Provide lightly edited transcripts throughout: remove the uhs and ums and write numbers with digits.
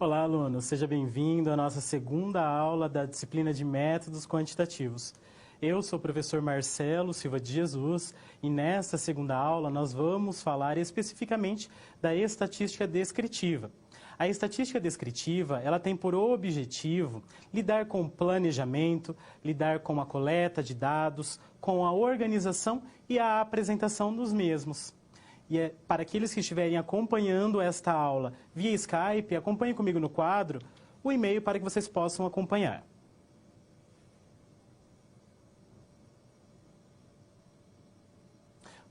Olá, aluno. Seja bem-vindo à nossa segunda aula da disciplina de métodos quantitativos. Eu sou o professor Marcelo Silva de Jesus e nesta segunda aula nós vamos falar especificamente da estatística descritiva. A estatística descritiva, ela tem por objetivo lidar com o planejamento, lidar com a coleta de dados, com a organização e a apresentação dos mesmos. E para aqueles que estiverem acompanhando esta aula via Skype, acompanhem comigo no quadro o e-mail para que vocês possam acompanhar.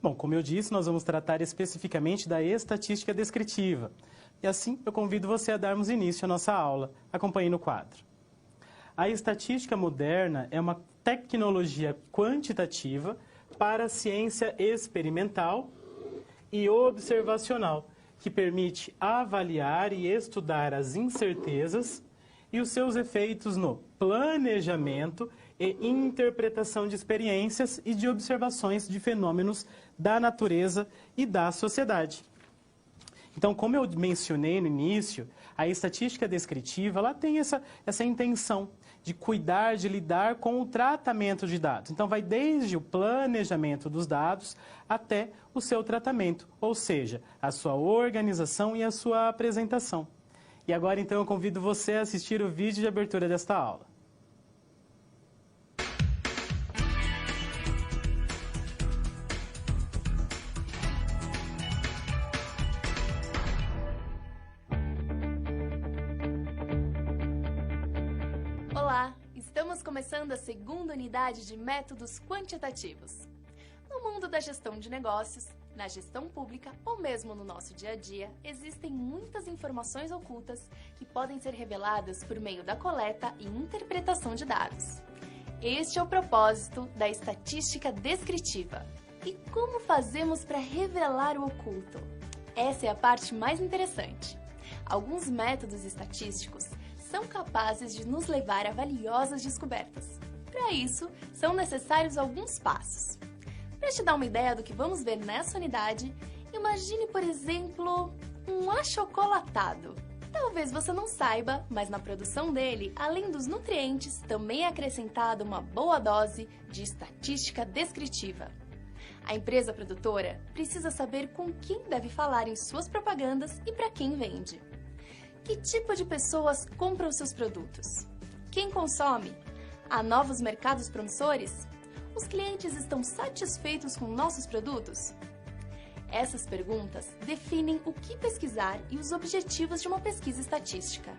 Bom, como eu disse, nós vamos tratar especificamente da estatística descritiva. E assim, eu convido você a darmos início à nossa aula. Acompanhe no quadro. A estatística moderna é uma tecnologia quantitativa para a ciência experimental e observacional, que permite avaliar e estudar as incertezas e os seus efeitos no planejamento e interpretação de experiências e de observações de fenômenos da natureza e da sociedade. Então, como eu mencionei no início, a estatística descritiva ela tem essa intenção de cuidar, de lidar com o tratamento de dados. Então, vai desde o planejamento dos dados até o seu tratamento, ou seja, a sua organização e a sua apresentação. E agora, então, eu convido você a assistir o vídeo de abertura desta aula. Olá, estamos começando a segunda unidade de métodos quantitativos. No mundo da gestão de negócios, na gestão pública ou mesmo no nosso dia a dia, existem muitas informações ocultas que podem ser reveladas por meio da coleta e interpretação de dados. Este é o propósito da estatística descritiva. E como fazemos para revelar o oculto? Essa é a parte mais interessante. Alguns métodos estatísticos são capazes de nos levar a valiosas descobertas. Para isso, são necessários alguns passos. Para te dar uma ideia do que vamos ver nessa unidade, imagine, por exemplo, um achocolatado. Talvez você não saiba, mas na produção dele, além dos nutrientes, também é acrescentada uma boa dose de estatística descritiva. A empresa produtora precisa saber com quem deve falar em suas propagandas e para quem vende. Que tipo de pessoas compram seus produtos? Quem consome? Há novos mercados promissores? Os clientes estão satisfeitos com nossos produtos? Essas perguntas definem o que pesquisar e os objetivos de uma pesquisa estatística.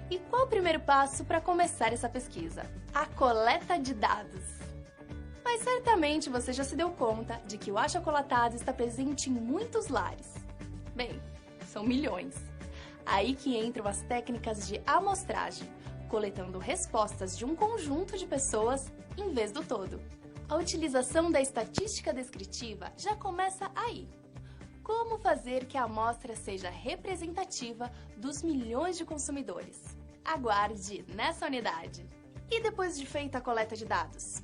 E qual o primeiro passo para começar essa pesquisa? A coleta de dados. Mas certamente você já se deu conta de que o achocolatado está presente em muitos lares. Bem, são milhões. Aí que entram as técnicas de amostragem, coletando respostas de um conjunto de pessoas em vez do todo. A utilização da estatística descritiva já começa aí. Como fazer que a amostra seja representativa dos milhões de consumidores? Aguarde nessa unidade. E depois de feita a coleta de dados?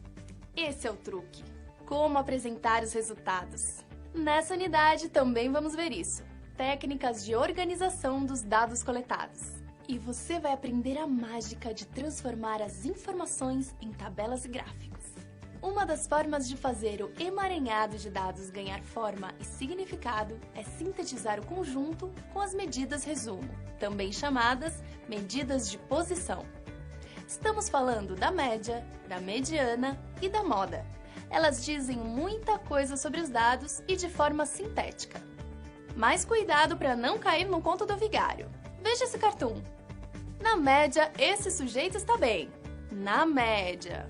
Esse é o truque. Como apresentar os resultados? Nessa unidade também vamos ver isso. Técnicas de organização dos dados coletados. E você vai aprender a mágica de transformar as informações em tabelas e gráficos. Uma das formas de fazer o emaranhado de dados ganhar forma e significado é sintetizar o conjunto com as medidas resumo, também chamadas medidas de posição. Estamos falando da média, da mediana e da moda. Elas dizem muita coisa sobre os dados e de forma sintética. Mas cuidado para não cair no conto do vigário. Veja esse cartoon. Na média, esse sujeito está bem. Na média.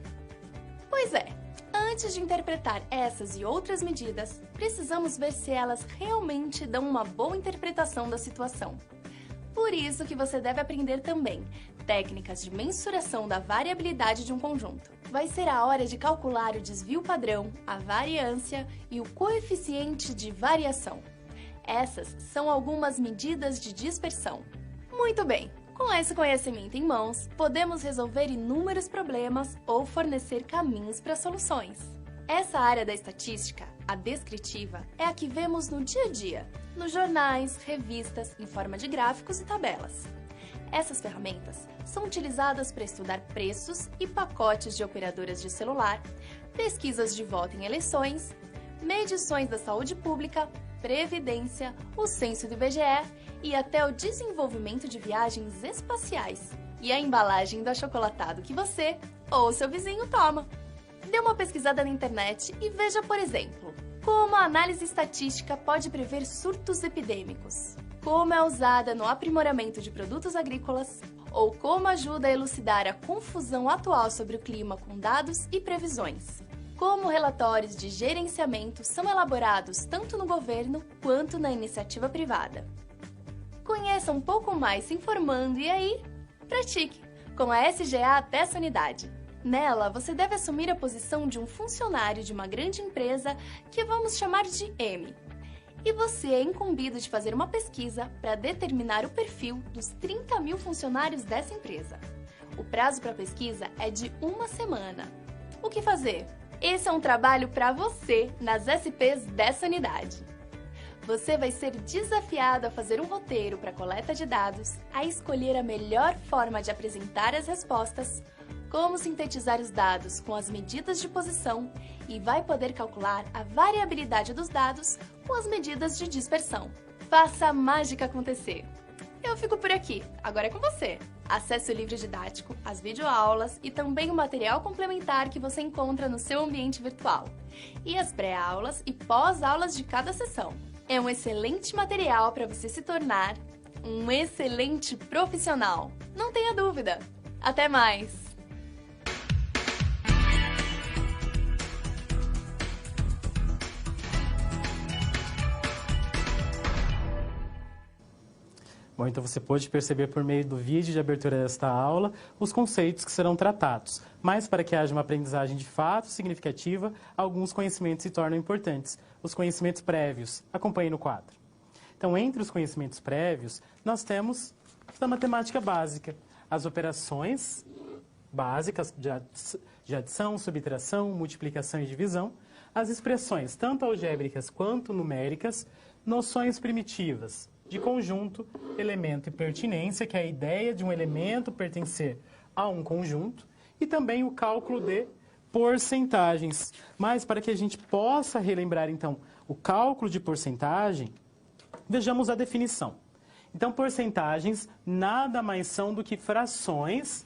Pois é, antes de interpretar essas e outras medidas, precisamos ver se elas realmente dão uma boa interpretação da situação. Por isso que você deve aprender também técnicas de mensuração da variabilidade de um conjunto. Vai ser a hora de calcular o desvio padrão, a variância e o coeficiente de variação. Essas são algumas medidas de dispersão. Muito bem, com esse conhecimento em mãos, podemos resolver inúmeros problemas ou fornecer caminhos para soluções. Essa área da estatística, a descritiva, é a que vemos no dia a dia, nos jornais, revistas, em forma de gráficos e tabelas. Essas ferramentas são utilizadas para estudar preços e pacotes de operadoras de celular, pesquisas de voto em eleições, medições da saúde pública, previdência, o censo do IBGE e até o desenvolvimento de viagens espaciais e a embalagem do achocolatado que você ou seu vizinho toma. Dê uma pesquisada na internet e veja, por exemplo, como a análise estatística pode prever surtos epidêmicos, como é usada no aprimoramento de produtos agrícolas ou como ajuda a elucidar a confusão atual sobre o clima com dados e previsões. Como relatórios de gerenciamento são elaborados tanto no governo quanto na iniciativa privada. Conheça um pouco mais se informando e aí, pratique com a SGA dessa unidade. Nela, você deve assumir a posição de um funcionário de uma grande empresa que vamos chamar de M. E você é incumbido de fazer uma pesquisa para determinar o perfil dos 30 mil funcionários dessa empresa. O prazo para a pesquisa é de 1 semana. O que fazer? Esse é um trabalho para você nas SPs dessa unidade. Você vai ser desafiado a fazer um roteiro para coleta de dados, a escolher a melhor forma de apresentar as respostas, como sintetizar os dados com as medidas de posição e vai poder calcular a variabilidade dos dados com as medidas de dispersão. Faça a mágica acontecer! Eu fico por aqui, agora é com você! Acesse o livro didático, as videoaulas e também o material complementar que você encontra no seu ambiente virtual. E as pré-aulas e pós-aulas de cada sessão. É um excelente material para você se tornar um excelente profissional. Não tenha dúvida! Até mais! Bom, então você pôde perceber por meio do vídeo de abertura desta aula os conceitos que serão tratados. Mas para que haja uma aprendizagem de fato significativa, alguns conhecimentos se tornam importantes. Os conhecimentos prévios. Acompanhe no quadro. Então, entre os conhecimentos prévios, nós temos da matemática básica. As operações básicas de adição, subtração, multiplicação e divisão. As expressões, tanto algébricas quanto numéricas. Noções primitivas de conjunto, elemento e pertinência, que é a ideia de um elemento pertencer a um conjunto, e também o cálculo de porcentagens. Mas para que a gente possa relembrar, então, o cálculo de porcentagem, vejamos a definição. Então, porcentagens nada mais são do que frações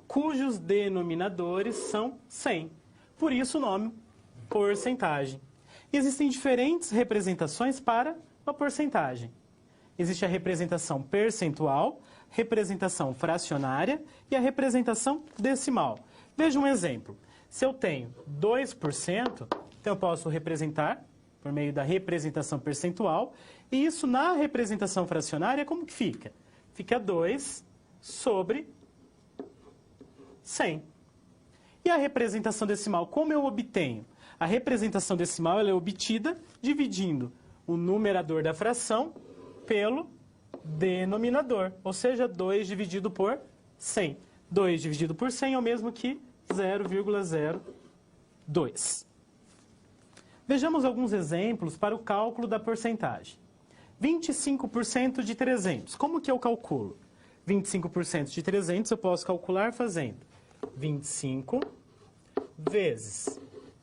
cujos denominadores são 100. Por isso o nome porcentagem. Existem diferentes representações para a porcentagem. Existe a representação percentual, representação fracionária e a representação decimal. Veja um exemplo. Se eu tenho 2%, então eu posso representar por meio da representação percentual, e isso na representação fracionária, como que fica? Fica 2 sobre 100. E a representação decimal, como eu obtenho? A representação decimal ela é obtida dividindo o numerador da fração pelo denominador, ou seja, 2 dividido por 100. 2 dividido por 100 é o mesmo que 0,02. Vejamos alguns exemplos para o cálculo da porcentagem. 25% de 300. Como que eu calculo? 25% de 300 eu posso calcular fazendo 25 vezes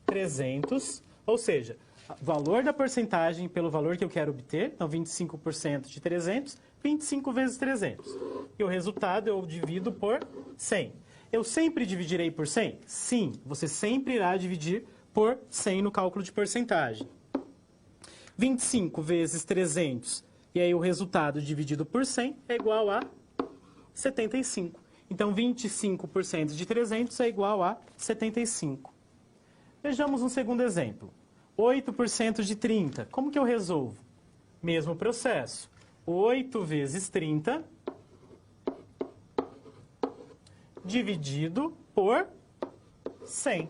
300, ou seja, o valor da porcentagem pelo valor que eu quero obter, então 25% de 300, 25 vezes 300. E o resultado eu divido por 100. Eu sempre dividirei por 100? Sim, você sempre irá dividir por 100 no cálculo de porcentagem. 25 vezes 300, e aí o resultado dividido por 100 é igual a 75. Então, 25% de 300 é igual a 75. Vejamos um segundo exemplo. 8% de 30. Como que eu resolvo? Mesmo processo. 8 vezes 30 dividido por 100.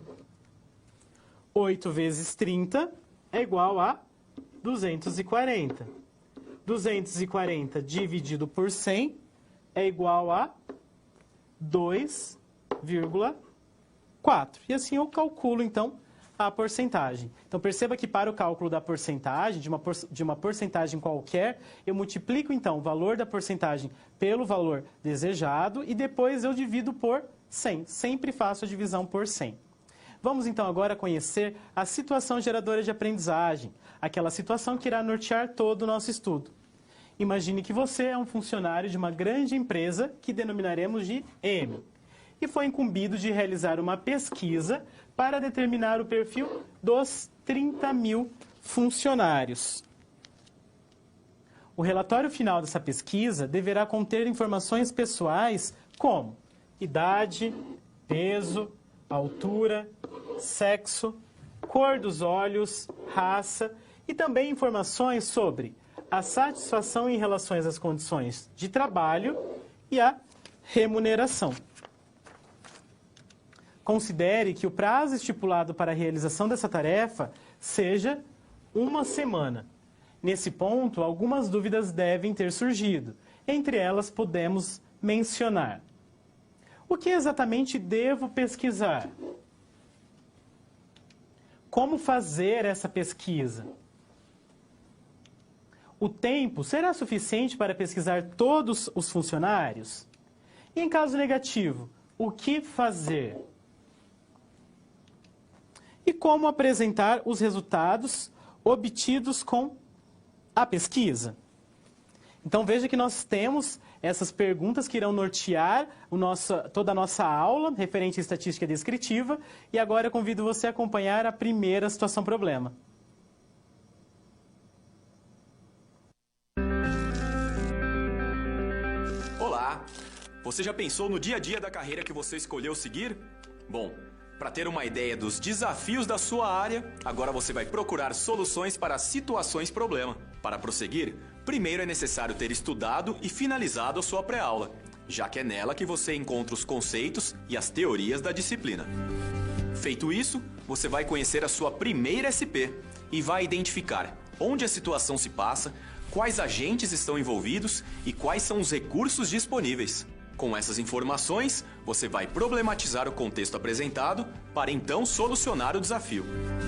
8 vezes 30 é igual a 240. 240 dividido por 100 é igual a 2,4. E assim eu calculo, então, a porcentagem. Então, perceba que para o cálculo da porcentagem, de uma porcentagem qualquer, eu multiplico, então, o valor da porcentagem pelo valor desejado e depois eu divido por 100. Sempre faço a divisão por 100. Vamos, então, agora conhecer a situação geradora de aprendizagem, aquela situação que irá nortear todo o nosso estudo. Imagine que você é um funcionário de uma grande empresa que denominaremos de M e foi incumbido de realizar uma pesquisa para determinar o perfil dos 30 mil funcionários. O relatório final dessa pesquisa deverá conter informações pessoais como idade, peso, altura, sexo, cor dos olhos, raça e também informações sobre a satisfação em relação às condições de trabalho e a remuneração. Considere que o prazo estipulado para a realização dessa tarefa seja 1 semana. Nesse ponto, algumas dúvidas devem ter surgido. Entre elas, podemos mencionar: o que exatamente devo pesquisar? Como fazer essa pesquisa? O tempo será suficiente para pesquisar todos os funcionários? E em caso negativo, o que fazer? E como apresentar os resultados obtidos com a pesquisa? Então, veja que nós temos essas perguntas que irão nortear toda a nossa aula referente à estatística descritiva. E agora eu convido você a acompanhar a primeira situação-problema. Olá! Você já pensou no dia a dia da carreira que você escolheu seguir? Bom, para ter uma ideia dos desafios da sua área, agora você vai procurar soluções para situações-problema. Para prosseguir, primeiro é necessário ter estudado e finalizado a sua pré-aula, já que é nela que você encontra os conceitos e as teorias da disciplina. Feito isso, você vai conhecer a sua primeira SP e vai identificar onde a situação se passa, quais agentes estão envolvidos e quais são os recursos disponíveis. Com essas informações, você vai problematizar o contexto apresentado para então solucionar o desafio.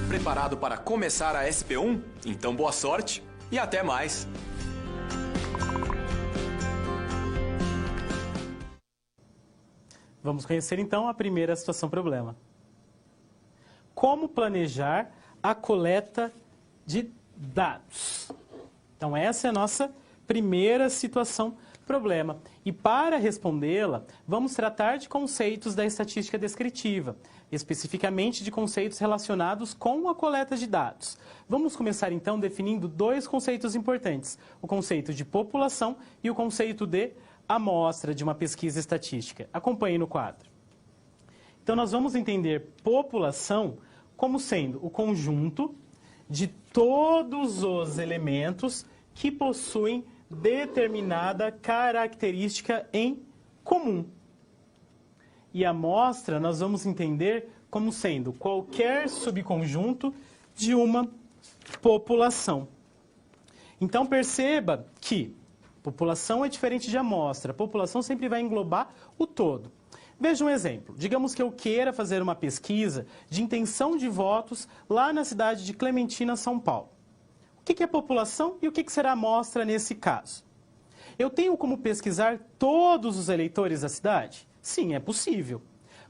Preparado para começar a SP1? Então boa sorte e até mais! Vamos conhecer então a primeira situação-problema. Como planejar a coleta de dados? Então essa é a nossa primeira situação-problema. E para respondê-la, vamos tratar de conceitos da estatística descritiva, especificamente de conceitos relacionados com a coleta de dados. Vamos começar então definindo dois conceitos importantes, o conceito de população e o conceito de amostra de uma pesquisa estatística. Acompanhe no quadro. Então nós vamos entender população como sendo o conjunto de todos os elementos que possuem determinada característica em comum. E a amostra nós vamos entender como sendo qualquer subconjunto de uma população. Então perceba que população é diferente de amostra. A população sempre vai englobar o todo. Veja um exemplo. Digamos que eu queira fazer uma pesquisa de intenção de votos lá na cidade de Clementina, São Paulo. O que é população e o que será amostra nesse caso? Eu tenho como pesquisar todos os eleitores da cidade? Sim, é possível.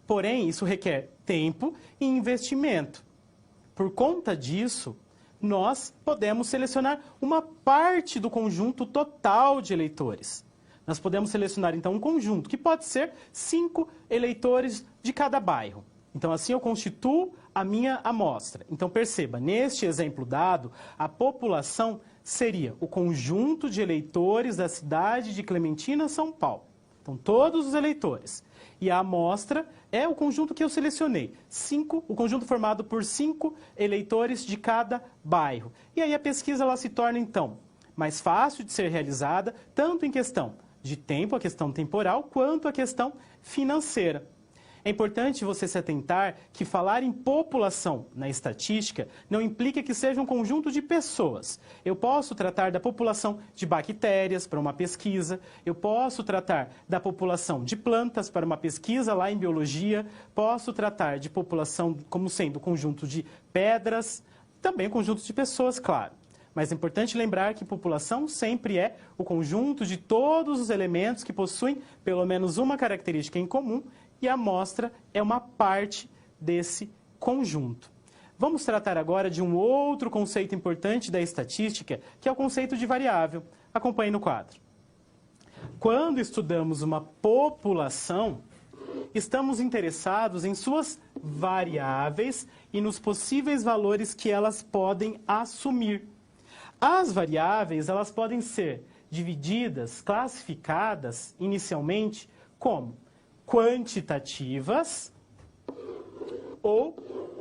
Porém, isso requer tempo e investimento. Por conta disso, nós podemos selecionar uma parte do conjunto total de eleitores. Nós podemos selecionar, então, um conjunto, que pode ser 5 eleitores de cada bairro. Então, assim eu constituo a minha amostra. Então, perceba, neste exemplo dado, a população seria o conjunto de eleitores da cidade de Clementina, São Paulo. Então, todos os eleitores. E a amostra é o conjunto que eu selecionei. O conjunto formado por 5 eleitores de cada bairro. E aí a pesquisa ela se torna, então, mais fácil de ser realizada, tanto em questão de tempo, a questão temporal, quanto a questão financeira. É importante você se atentar que falar em população na estatística não implica que seja um conjunto de pessoas. Eu posso tratar da população de bactérias para uma pesquisa, eu posso tratar da população de plantas para uma pesquisa lá em biologia, posso tratar de população como sendo conjunto de pedras, também conjunto de pessoas, claro. Mas é importante lembrar que população sempre é o conjunto de todos os elementos que possuem pelo menos uma característica em comum e a amostra é uma parte desse conjunto. Vamos tratar agora de um outro conceito importante da estatística, que é o conceito de variável. Acompanhe no quadro. Quando estudamos uma população, estamos interessados em suas variáveis e nos possíveis valores que elas podem assumir. As variáveis, elas podem ser divididas, classificadas inicialmente como quantitativas ou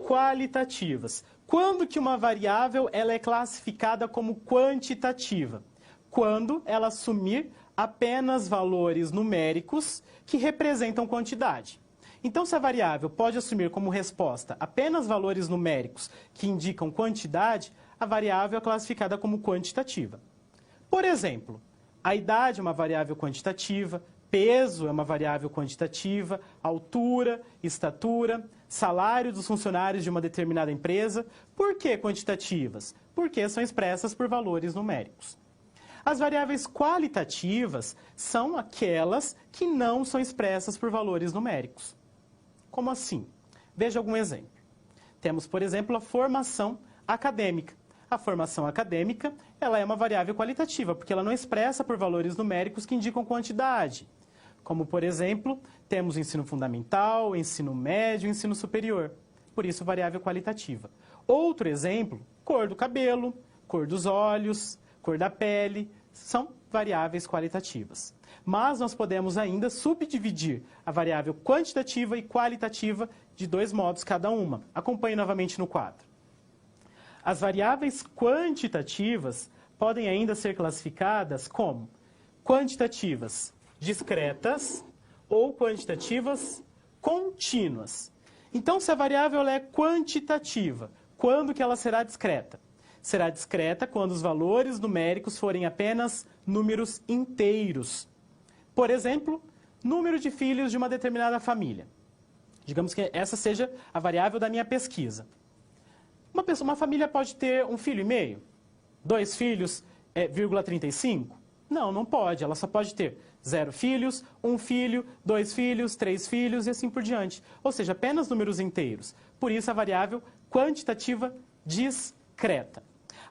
qualitativas. Quando que uma variável ela é classificada como quantitativa? Quando ela assumir apenas valores numéricos que representam quantidade. Então, se a variável pode assumir como resposta apenas valores numéricos que indicam quantidade, a variável é classificada como quantitativa. Por exemplo, a idade é uma variável quantitativa, peso é uma variável quantitativa, altura, estatura, salário dos funcionários de uma determinada empresa. Por que quantitativas? Porque são expressas por valores numéricos. As variáveis qualitativas são aquelas que não são expressas por valores numéricos. Como assim? Veja algum exemplo. Temos, por exemplo, a formação acadêmica. A formação acadêmica ela é uma variável qualitativa, porque ela não expressa por valores numéricos que indicam quantidade. Como, por exemplo, temos o ensino fundamental, ensino médio, ensino superior. Por isso, variável qualitativa. Outro exemplo, cor do cabelo, cor dos olhos, cor da pele, são variáveis qualitativas. Mas nós podemos ainda subdividir a variável quantitativa e qualitativa de dois modos cada uma. Acompanhe novamente no quadro. As variáveis quantitativas podem ainda ser classificadas como quantitativas discretas ou quantitativas contínuas. Então, se a variável é quantitativa, quando que ela será discreta? Será discreta quando os valores numéricos forem apenas números inteiros. Por exemplo, número de filhos de uma determinada família. Digamos que essa seja a variável da minha pesquisa. Uma família pode ter um filho e meio? 2 filhos, 0,35? Não, não pode. Ela só pode ter 0 filhos, 1 filho, 2 filhos, 3 filhos e assim por diante. Ou seja, apenas números inteiros. Por isso, a variável quantitativa discreta.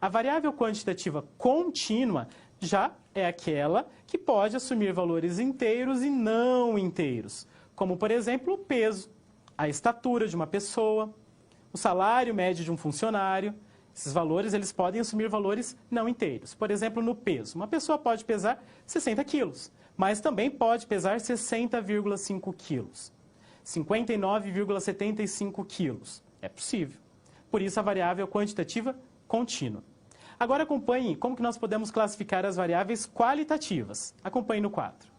A variável quantitativa contínua já é aquela que pode assumir valores inteiros e não inteiros. Como, por exemplo, o peso, a estatura de uma pessoa, o salário médio de um funcionário. Esses valores eles podem assumir valores não inteiros. Por exemplo, no peso. Uma pessoa pode pesar 60 quilos, mas também pode pesar 60,5 quilos. 59,75 quilos. É possível. Por isso, a variável quantitativa contínua. Agora, acompanhe como que nós podemos classificar as variáveis qualitativas. Acompanhe no quadro.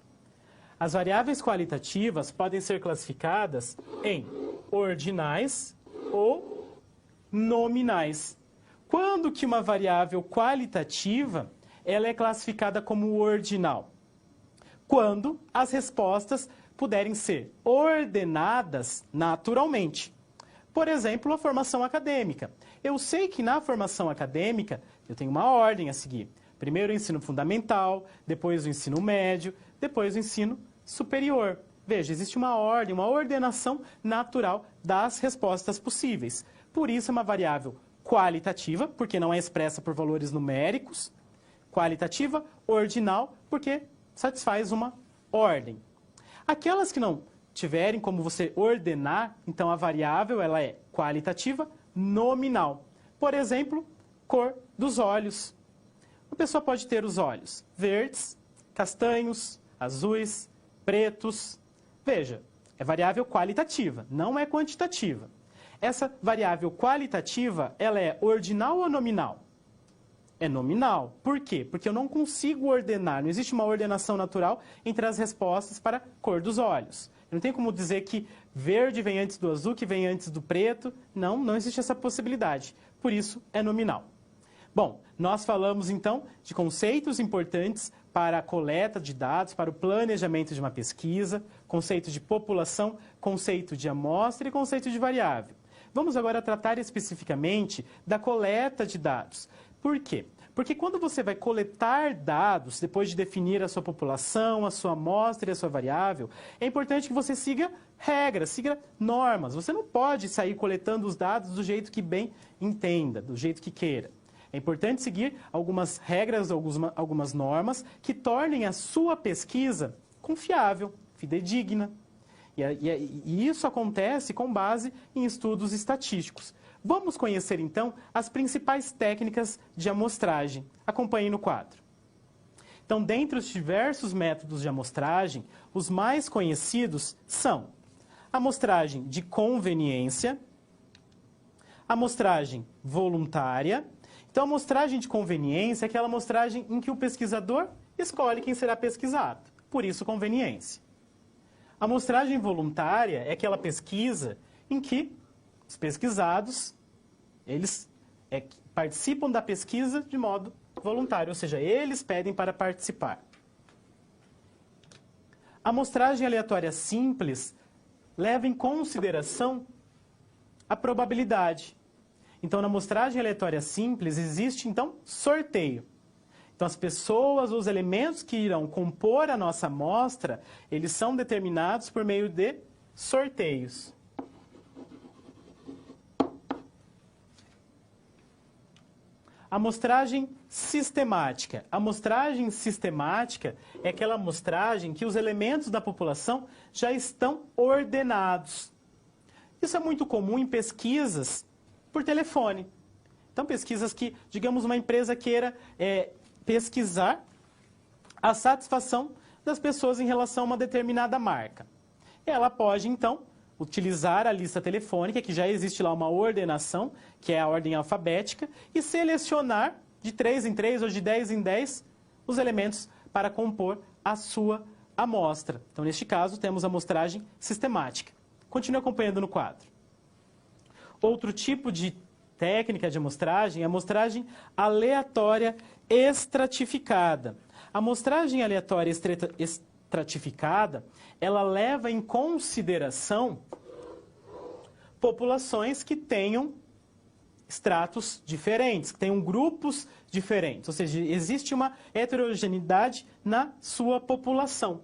As variáveis qualitativas podem ser classificadas em ordinais ou nominais. Quando que uma variável qualitativa ela é classificada como ordinal? Quando as respostas puderem ser ordenadas naturalmente. Por exemplo, a formação acadêmica. Eu sei que na formação acadêmica eu tenho uma ordem a seguir. Primeiro o ensino fundamental, depois o ensino médio, depois o ensino superior. Veja, existe uma ordem, uma ordenação natural das respostas possíveis. Por isso é uma variável qualitativa, porque não é expressa por valores numéricos. Qualitativa, ordinal, porque satisfaz uma ordem. Aquelas que não tiverem como você ordenar, então a variável ela é qualitativa nominal. Por exemplo, cor dos olhos. Uma pessoa pode ter os olhos verdes, castanhos, azuis, pretos. Veja, é variável qualitativa, não é quantitativa. Essa variável qualitativa, ela é ordinal ou nominal? É nominal. Por quê? Porque eu não consigo ordenar, não existe uma ordenação natural entre as respostas para a cor dos olhos. Não tem como dizer que verde vem antes do azul, que vem antes do preto. Não, não existe essa possibilidade. Por isso, é nominal. Bom, nós falamos então de conceitos importantes para a coleta de dados, para o planejamento de uma pesquisa, conceito de população, conceito de amostra e conceito de variável. Vamos agora tratar especificamente da coleta de dados. Por quê? Porque quando você vai coletar dados, depois de definir a sua população, a sua amostra e a sua variável, é importante que você siga regras, siga normas. Você não pode sair coletando os dados do jeito que bem entenda, do jeito que queira. É importante seguir algumas regras, algumas normas que tornem a sua pesquisa confiável, fidedigna. E isso acontece com base em estudos estatísticos. Vamos conhecer, então, as principais técnicas de amostragem. Acompanhe no quadro. Então, dentre os diversos métodos de amostragem, os mais conhecidos são a amostragem de conveniência, a amostragem voluntária. Então, a amostragem de conveniência é aquela amostragem em que o pesquisador escolhe quem será pesquisado. Por isso, conveniência. A amostragem voluntária é aquela pesquisa em que os pesquisados, eles participam da pesquisa de modo voluntário, ou seja, eles pedem para participar. A amostragem aleatória simples leva em consideração a probabilidade. Então, na amostragem aleatória simples, existe, então, sorteio. Então, as pessoas, os elementos que irão compor a nossa amostra, eles são determinados por meio de sorteios. Amostragem sistemática. A amostragem sistemática é aquela amostragem que os elementos da população já estão ordenados. Isso é muito comum em pesquisas por telefone. Então, pesquisas que, digamos, uma empresa queira pesquisar a satisfação das pessoas em relação a uma determinada marca. Ela pode, então, utilizar a lista telefônica, que já existe lá uma ordenação, que é a ordem alfabética, e selecionar de 3 em 3 ou de 10 em 10 os elementos para compor a sua amostra. Então, neste caso, temos a amostragem sistemática. Continue acompanhando no quadro. Outro tipo de técnica de amostragem é a amostragem aleatória estratificada. A amostragem aleatória estratificada, ela leva em consideração populações que tenham estratos diferentes, que tenham grupos diferentes, ou seja, existe uma heterogeneidade na sua população.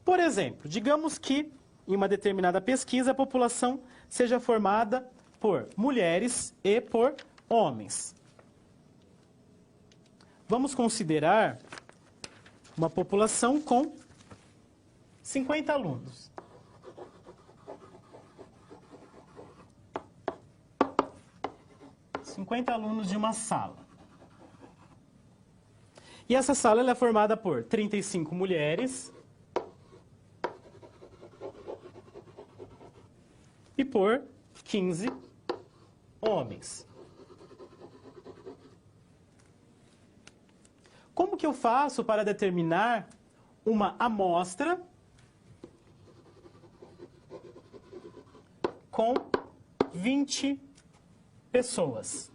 Por exemplo, digamos que em uma determinada pesquisa a população seja formada por mulheres e por homens. Vamos considerar uma população com 50 alunos. Alunos de uma sala. E essa sala ela é formada por 35 mulheres e por 15 homens. Como que eu faço para determinar uma amostra com 20 pessoas?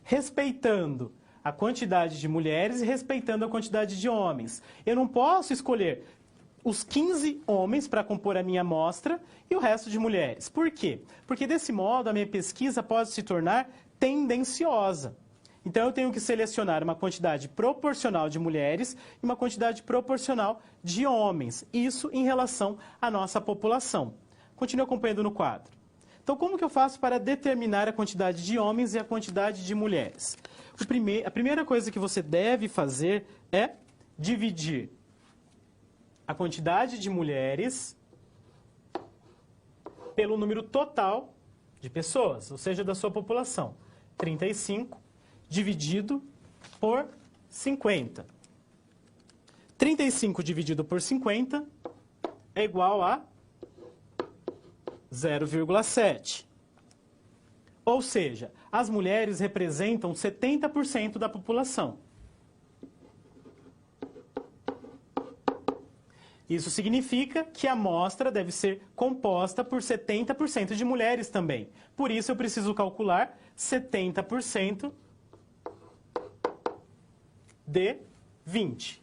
Respeitando a quantidade de mulheres e respeitando a quantidade de homens. Eu não posso escolher os 15 homens para compor a minha amostra e o resto de mulheres. Por quê? Porque desse modo a minha pesquisa pode se tornar tendenciosa. Então eu tenho que selecionar uma quantidade proporcional de mulheres e uma quantidade proporcional de homens. Isso em relação à nossa população. Continue acompanhando no quadro. Então, como que eu faço para determinar a quantidade de homens e a quantidade de mulheres? A primeira coisa que você deve fazer é dividir a quantidade de mulheres pelo número total de pessoas, ou seja, da sua população. 35 dividido por 50. 35 dividido por 50 é igual a 0,7. Ou seja, as mulheres representam 70% da população. Isso significa que a amostra deve ser composta por 70% de mulheres também. Por isso, eu preciso calcular 70% de 20.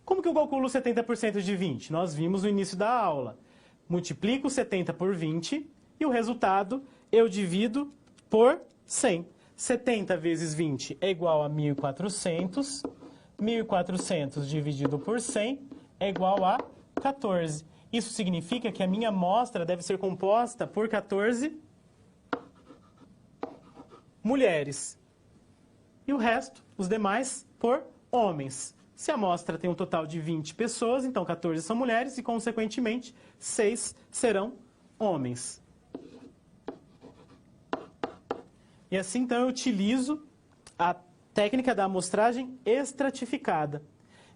Como que eu calculo 70% de 20? Nós vimos no início da aula. Multiplico 70 por 20 e o resultado eu divido por 100. 70 vezes 20 é igual a 1.400. 1.400 dividido por 100 é igual a 14. Isso significa que a minha amostra deve ser composta por 14 mulheres. E o resto, os demais, por homens. Se a amostra tem um total de 20 pessoas, então 14 são mulheres e, consequentemente, 6 serão homens. E assim, então, eu utilizo a técnica da amostragem estratificada.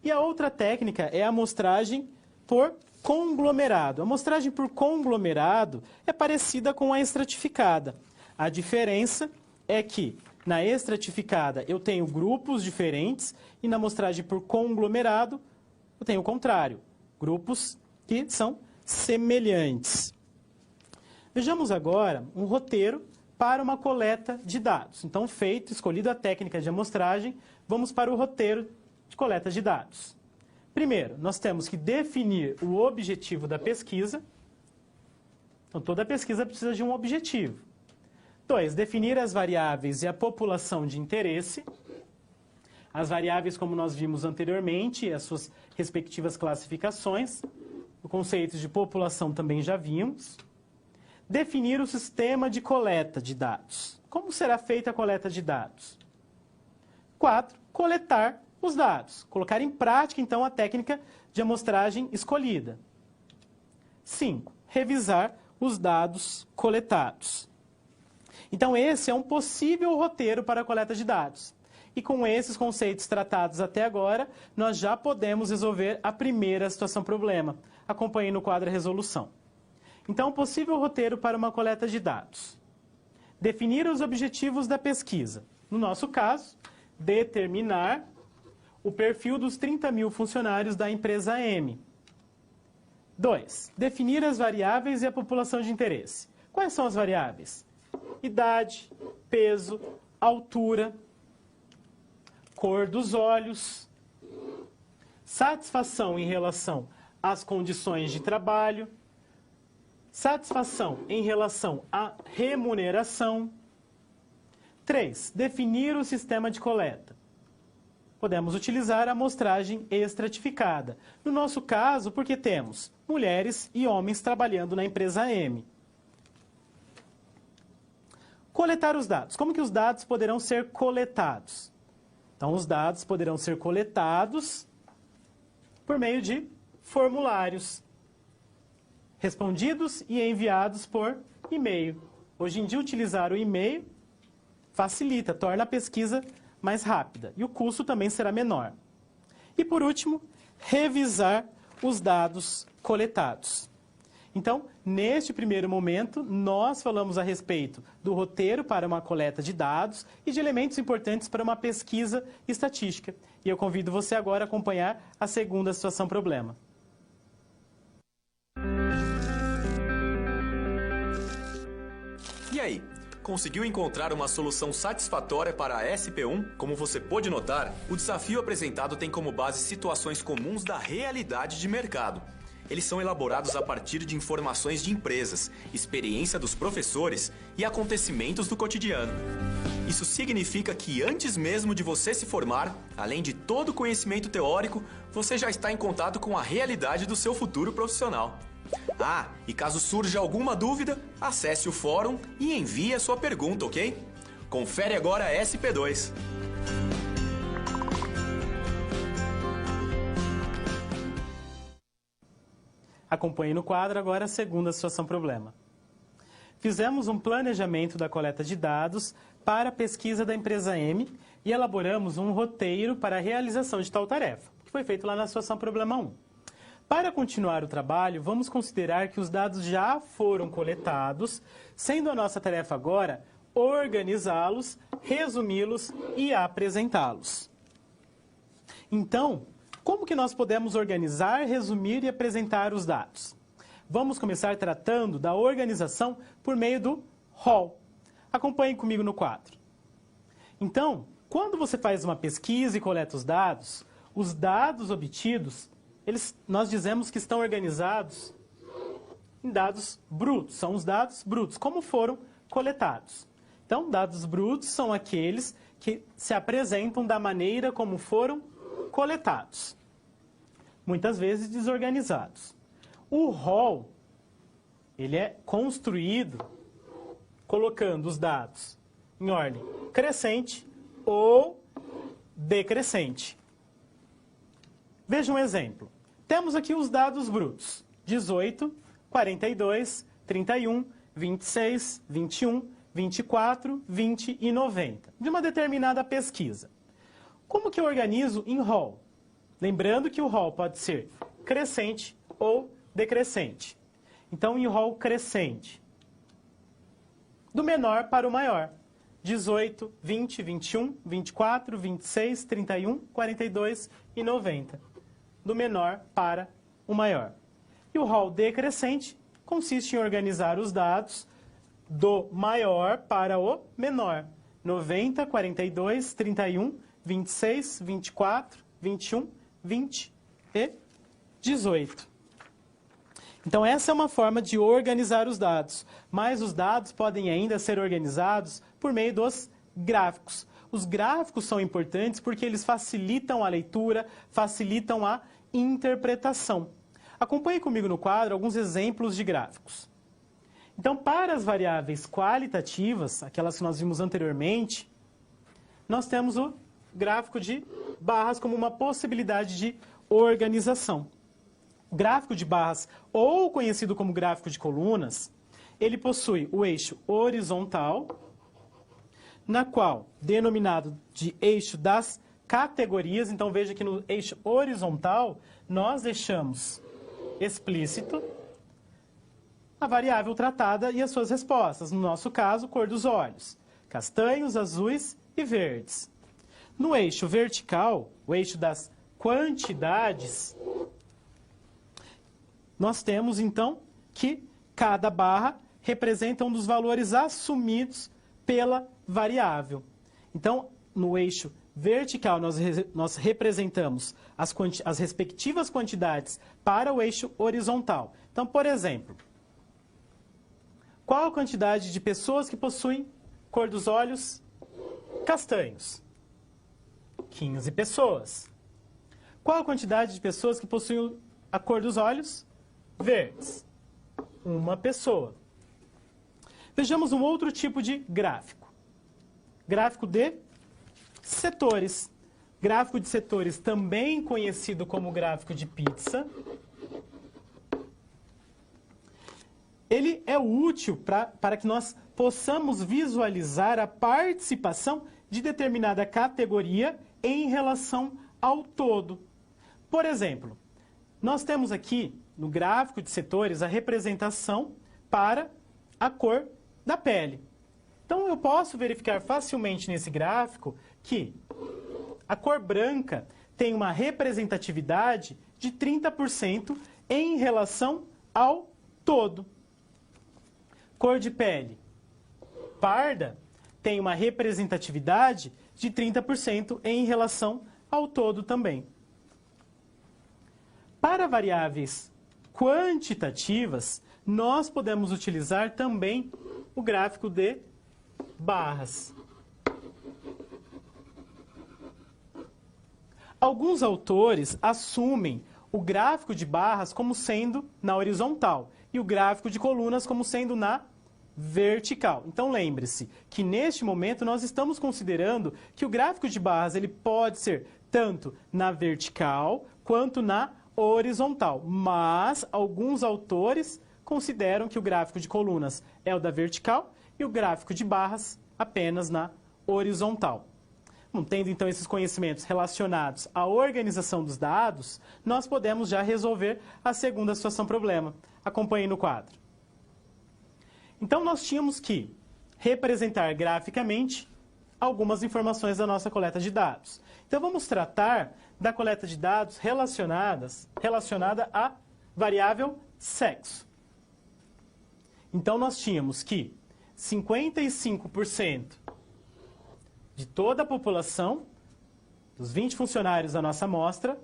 E a outra técnica é a amostragem por conglomerado. A amostragem por conglomerado é parecida com a estratificada. A diferença é que na estratificada eu tenho grupos diferentes e na amostragem por conglomerado eu tenho o contrário, grupos que são semelhantes. Vejamos agora um roteiro para uma coleta de dados. Então, escolhida a técnica de amostragem, vamos para o roteiro de coleta de dados. Primeiro, nós temos que definir o objetivo da pesquisa. Então, toda pesquisa precisa de um objetivo. 2, definir as variáveis e a população de interesse. As variáveis, como nós vimos anteriormente, e as suas respectivas classificações. O conceito de população também já vimos. Definir o sistema de coleta de dados. Como será feita a coleta de dados? 4, coletar os dados. Colocar em prática, então, a técnica de amostragem escolhida. 5, revisar os dados coletados. Então, esse é um possível roteiro para a coleta de dados. E com esses conceitos tratados até agora, nós já podemos resolver a primeira situação-problema. Acompanhe no quadro a resolução. Então, possível roteiro para uma coleta de dados. Definir os objetivos da pesquisa. No nosso caso, determinar o perfil dos 30 mil funcionários da empresa M. 2, definir as variáveis e a população de interesse. Quais são as variáveis? Idade, peso, altura, cor dos olhos, satisfação em relação às condições de trabalho, satisfação em relação à remuneração. 3, definir o sistema de coleta. Podemos utilizar a amostragem estratificada. No nosso caso, porque temos mulheres e homens trabalhando na empresa M. Coletar os dados. Como que os dados poderão ser coletados? Então, os dados poderão ser coletados por meio de formulários, respondidos e enviados por e-mail. Hoje em dia, utilizar o e-mail facilita, torna a pesquisa mais rápida e o custo também será menor. E, por último, revisar os dados coletados. Então, neste primeiro momento, nós falamos a respeito do roteiro para uma coleta de dados e de elementos importantes para uma pesquisa estatística. E eu convido você agora a acompanhar a segunda situação-problema. E aí, conseguiu encontrar uma solução satisfatória para a SP1? Como você pôde notar, o desafio apresentado tem como base situações comuns da realidade de mercado. Eles são elaborados a partir de informações de empresas, experiência dos professores e acontecimentos do cotidiano. Isso significa que antes mesmo de você se formar, além de todo o conhecimento teórico, você já está em contato com a realidade do seu futuro profissional. Ah, e caso surja alguma dúvida, acesse o fórum e envie a sua pergunta, ok? Confere agora a SP2. Acompanhe no quadro agora a segunda situação-problema. Fizemos um planejamento da coleta de dados para a pesquisa da empresa M e elaboramos um roteiro para a realização de tal tarefa, que foi feito lá na situação-problema 1. Para continuar o trabalho, vamos considerar que os dados já foram coletados, sendo a nossa tarefa agora organizá-los, resumi-los e apresentá-los. Então, como que nós podemos organizar, resumir e apresentar os dados? Vamos começar tratando da organização por meio do rol. Acompanhe comigo no quadro. Então, quando você faz uma pesquisa e coleta os dados obtidos, nós dizemos que estão organizados em dados brutos. São os dados brutos, como foram coletados. Então, dados brutos são aqueles que se apresentam da maneira como foram coletados. Muitas vezes desorganizados. O rol, ele é construído colocando os dados em ordem crescente ou decrescente. Veja um exemplo. Temos aqui os dados brutos: 18, 42, 31, 26, 21, 24, 20 e 90, de uma determinada pesquisa. Como que eu organizo em rol? Lembrando que o rol pode ser crescente ou decrescente. Então, em rol crescente, do menor para o maior: 18, 20, 21, 24, 26, 31, 42 e 90. Do menor para o maior. E o rol decrescente consiste em organizar os dados do maior para o menor: 90, 42, 31, 26, 24, 21, 20 e 18. Então, essa é uma forma de organizar os dados, mas os dados podem ainda ser organizados por meio dos gráficos. Os gráficos são importantes porque eles facilitam a leitura, facilitam a interpretação. Acompanhe comigo no quadro alguns exemplos de gráficos. Então, para as variáveis qualitativas, aquelas que nós vimos anteriormente, nós temos o gráfico de barras como uma possibilidade de organização. O gráfico de barras, ou conhecido como gráfico de colunas, ele possui o eixo horizontal, na qual, denominado de eixo das categorias, então veja que no eixo horizontal, nós deixamos explícito a variável tratada e as suas respostas. No nosso caso, cor dos olhos: castanhos, azuis e verdes. No eixo vertical, o eixo das quantidades, nós temos, então, que cada barra representa um dos valores assumidos pela variável. Então, no eixo vertical, nós representamos as respectivas quantidades para o eixo horizontal. Então, por exemplo, qual a quantidade de pessoas que possuem cor dos olhos castanhos? 15 pessoas. Qual a quantidade de pessoas que possuem a cor dos olhos verdes? Uma pessoa. Vejamos um outro tipo de gráfico. Gráfico de setores. Gráfico de setores, também conhecido como gráfico de pizza. Ele é útil para que nós possamos visualizar a participação de determinada categoria em relação ao todo. Por exemplo, nós temos aqui no gráfico de setores a representação para a cor da pele. Então, eu posso verificar facilmente nesse gráfico que a cor branca tem uma representatividade de 30% em relação ao todo. Cor de pele parda tem uma representatividade de 30% em relação ao todo também. Para variáveis quantitativas, nós podemos utilizar também o gráfico de barras. Alguns autores assumem o gráfico de barras como sendo na horizontal e o gráfico de colunas como sendo na vertical. Então, lembre-se que neste momento nós estamos considerando que o gráfico de barras ele pode ser tanto na vertical quanto na horizontal, mas alguns autores consideram que o gráfico de colunas é o da vertical e o gráfico de barras apenas na horizontal. Tendo então esses conhecimentos relacionados à organização dos dados, nós podemos já resolver a segunda situação problema. Acompanhe no quadro. Então nós tínhamos que representar graficamente algumas informações da nossa coleta de dados. Então vamos tratar da coleta de dados relacionada à variável sexo. Então nós tínhamos que 55% de toda a população, dos 20 funcionários da nossa amostra,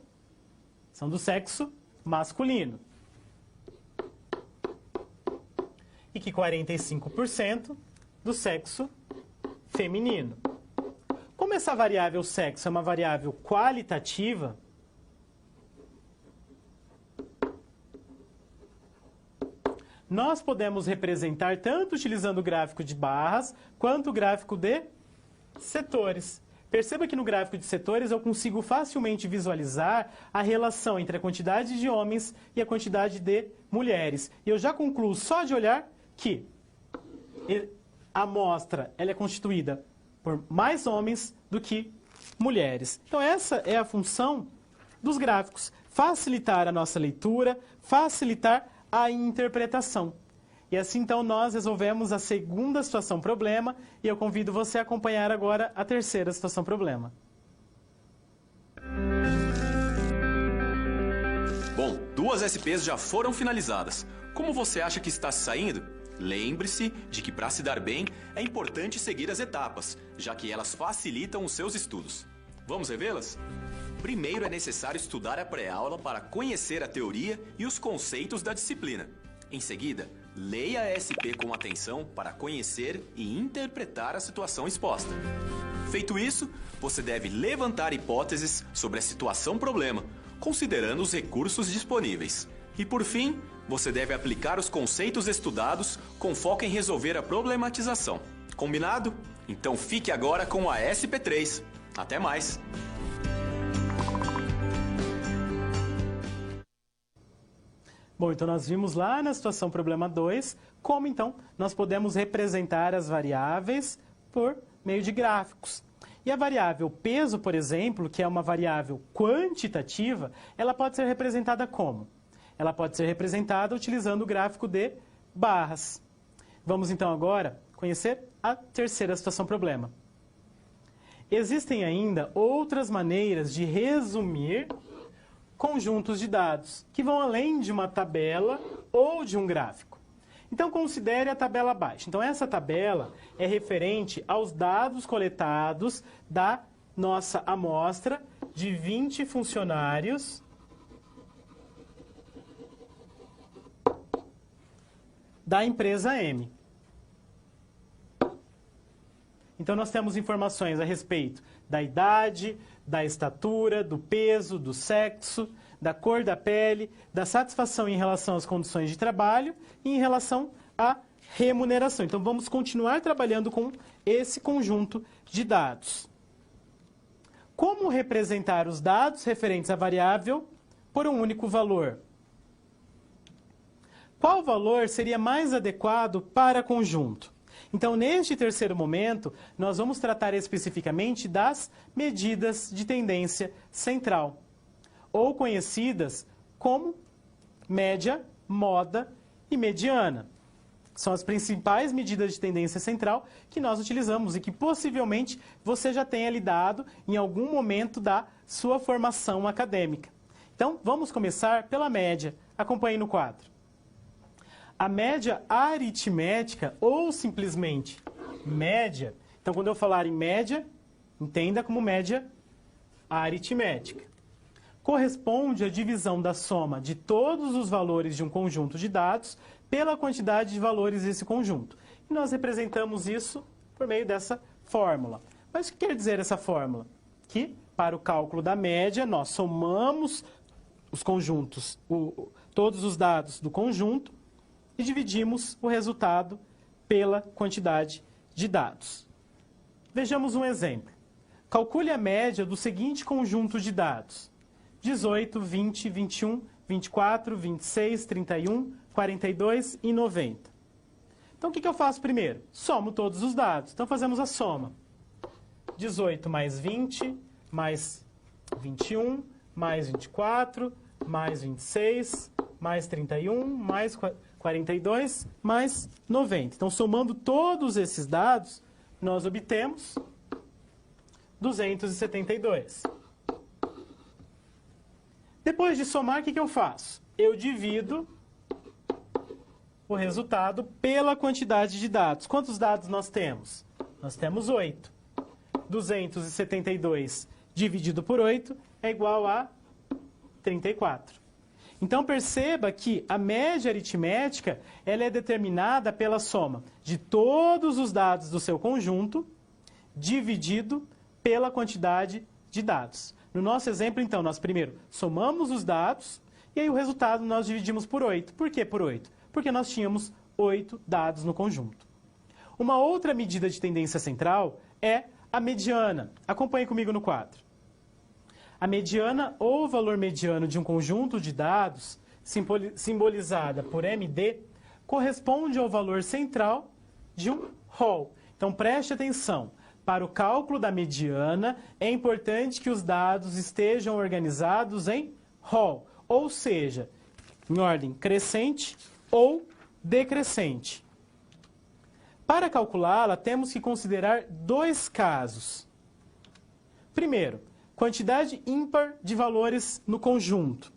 são do sexo masculino. E que 45% do sexo feminino. Como essa variável sexo é uma variável qualitativa, nós podemos representar tanto utilizando o gráfico de barras, quanto o gráfico de setores. Perceba que no gráfico de setores eu consigo facilmente visualizar a relação entre a quantidade de homens e a quantidade de mulheres. E eu já concluo só de olhar que a amostra ela é constituída por mais homens do que mulheres. Então essa é a função dos gráficos, facilitar a nossa leitura, facilitar a interpretação. E assim então nós resolvemos a segunda situação problema e eu convido você a acompanhar agora a terceira situação problema. Bom, 2 SPs já foram finalizadas. Como você acha que está se saindo? Lembre-se de que para se dar bem é importante seguir as etapas, já que elas facilitam os seus estudos. Vamos revê-las? Primeiro é necessário estudar a pré-aula para conhecer a teoria e os conceitos da disciplina. Em seguida, leia a SP com atenção para conhecer e interpretar a situação exposta. Feito isso, você deve levantar hipóteses sobre a situação problema, considerando os recursos disponíveis. E por fim, você deve aplicar os conceitos estudados com foco em resolver a problematização. Combinado? Então fique agora com a SP3. Até mais! Bom, então nós vimos lá na situação problema 2, como então nós podemos representar as variáveis por meio de gráficos. E a variável peso, por exemplo, que é uma variável quantitativa, ela pode ser representada como? Ela pode ser representada utilizando o gráfico de barras. Vamos então agora conhecer a terceira situação problema. Existem ainda outras maneiras de resumir conjuntos de dados, que vão além de uma tabela ou de um gráfico. Então, considere a tabela abaixo. Então, essa tabela é referente aos dados coletados da nossa amostra de 20 funcionários da empresa M. Então, nós temos informações a respeito da idade, da estatura, do peso, do sexo, da cor da pele, da satisfação em relação às condições de trabalho e em relação à remuneração. Então, vamos continuar trabalhando com esse conjunto de dados. Como representar os dados referentes à variável por um único valor? Qual valor seria mais adequado para conjunto? Então, neste terceiro momento, nós vamos tratar especificamente das medidas de tendência central, ou conhecidas como média, moda e mediana. São as principais medidas de tendência central que nós utilizamos e que possivelmente você já tenha lidado em algum momento da sua formação acadêmica. Então, vamos começar pela média. Acompanhe no quadro. A média aritmética, ou simplesmente média, então quando eu falar em média, entenda como média aritmética, corresponde à divisão da soma de todos os valores de um conjunto de dados pela quantidade de valores desse conjunto. E nós representamos isso por meio dessa fórmula. Mas o que quer dizer essa fórmula? Que, para o cálculo da média, nós somamos os conjuntos, todos os dados do conjunto, e dividimos o resultado pela quantidade de dados. Vejamos um exemplo. Calcule a média do seguinte conjunto de dados: 18, 20, 21, 24, 26, 31, 42 e 90. Então, o que eu faço primeiro? Somo todos os dados. Então, fazemos a soma. 18 mais 20, mais 21, mais 24, mais 26, mais 31, mais 42, mais 90. Então, somando todos esses dados, nós obtemos 272. Depois de somar, o que eu faço? Eu divido o resultado pela quantidade de dados. Quantos dados nós temos? Nós temos 8. 272 dividido por 8 é igual a 34. Então, perceba que a média aritmética ela é determinada pela soma de todos os dados do seu conjunto dividido pela quantidade de dados. No nosso exemplo, então, nós primeiro somamos os dados e aí o resultado nós dividimos por 8. Por que por 8? Porque nós tínhamos 8 dados no conjunto. Uma outra medida de tendência central é a mediana. Acompanhe comigo no quadro. A mediana ou valor mediano de um conjunto de dados, simbolizada por MD, corresponde ao valor central de um rol. Então, preste atenção. Para o cálculo da mediana, é importante que os dados estejam organizados em rol, ou seja, em ordem crescente ou decrescente. Para calculá-la, temos que considerar dois casos. Primeiro, quantidade ímpar de valores no conjunto.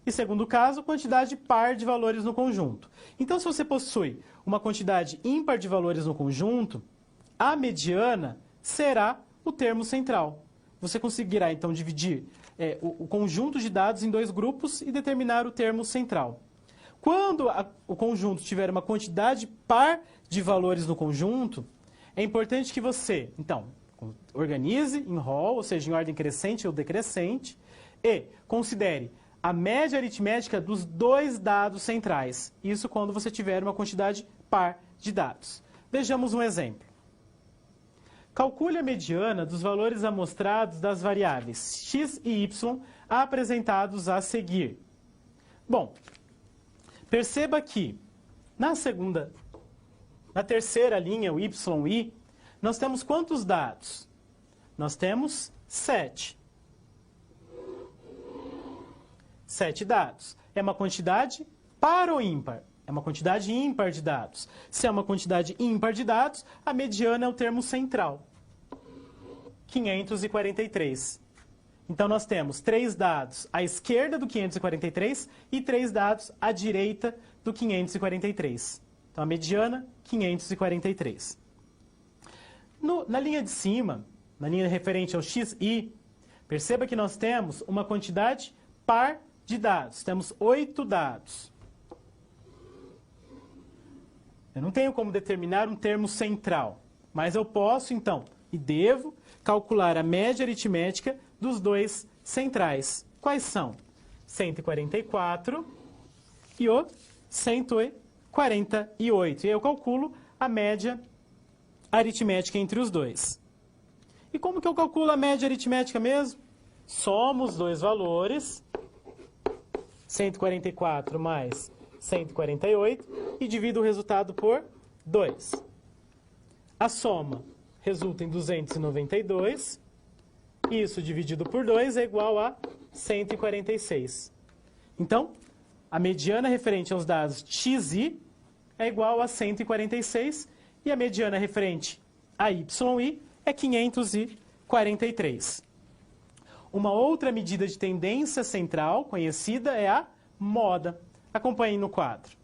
E segundo caso, quantidade par de valores no conjunto. Então, se você possui uma quantidade ímpar de valores no conjunto, a mediana será o termo central. Você conseguirá, então, dividir o conjunto de dados em dois grupos e determinar o termo central. Quando o conjunto tiver uma quantidade par de valores no conjunto, é importante que você, então, organize em rol, ou seja, em ordem crescente ou decrescente, e considere a média aritmética dos dois dados centrais. Isso quando você tiver uma quantidade par de dados. Vejamos um exemplo. Calcule a mediana dos valores amostrados das variáveis x e y apresentados a seguir. Bom, perceba que na terceira linha, o y e i, nós temos quantos dados? Nós temos 7. 7 dados. É uma quantidade par ou ímpar? É uma quantidade ímpar de dados. Se é uma quantidade ímpar de dados, a mediana é o termo central. 543. Então, nós temos 3 dados à esquerda do 543 e 3 dados à direita do 543. Então, a mediana, 543. Na linha de cima, na linha referente ao xi, perceba que nós temos uma quantidade par de dados. Temos 8 dados. Eu não tenho como determinar um termo central, mas eu posso, então, e devo calcular a média aritmética dos dois centrais. Quais são? 144 e o 148. E eu calculo a média aritmética entre os dois. E como que eu calculo a média aritmética mesmo? Somo os dois valores, 144 mais 148, e divido o resultado por 2. A soma resulta em 292, isso dividido por 2 é igual a 146. Então, a mediana referente aos dados x e y é igual a 146, e a mediana referente a y e é 543. Uma outra medida de tendência central conhecida é a moda. Acompanhe no quadro.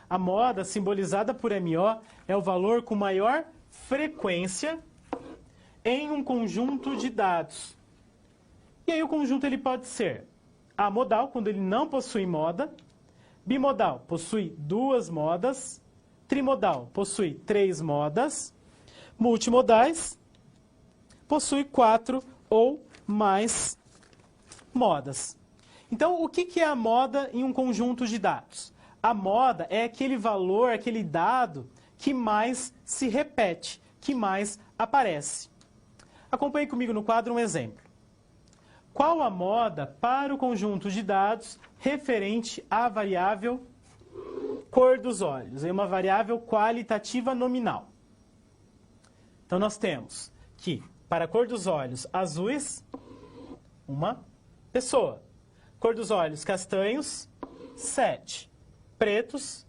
A moda, simbolizada por MO, é o valor com maior frequência em um conjunto de dados. E aí o conjunto ele pode ser amodal, quando ele não possui moda, bimodal, possui 2 modas, trimodal, possui 3 modas, multimodais, possui 4 ou mais modas. Então, o que é a moda em um conjunto de dados? A moda é aquele valor, aquele dado que mais se repete, que mais aparece. Acompanhe comigo no quadro um exemplo. Qual a moda para o conjunto de dados referente à variável cor dos olhos? É uma variável qualitativa nominal. Então, nós temos que, para a cor dos olhos azuis, uma pessoa. Cor dos olhos castanhos, 7. Pretos,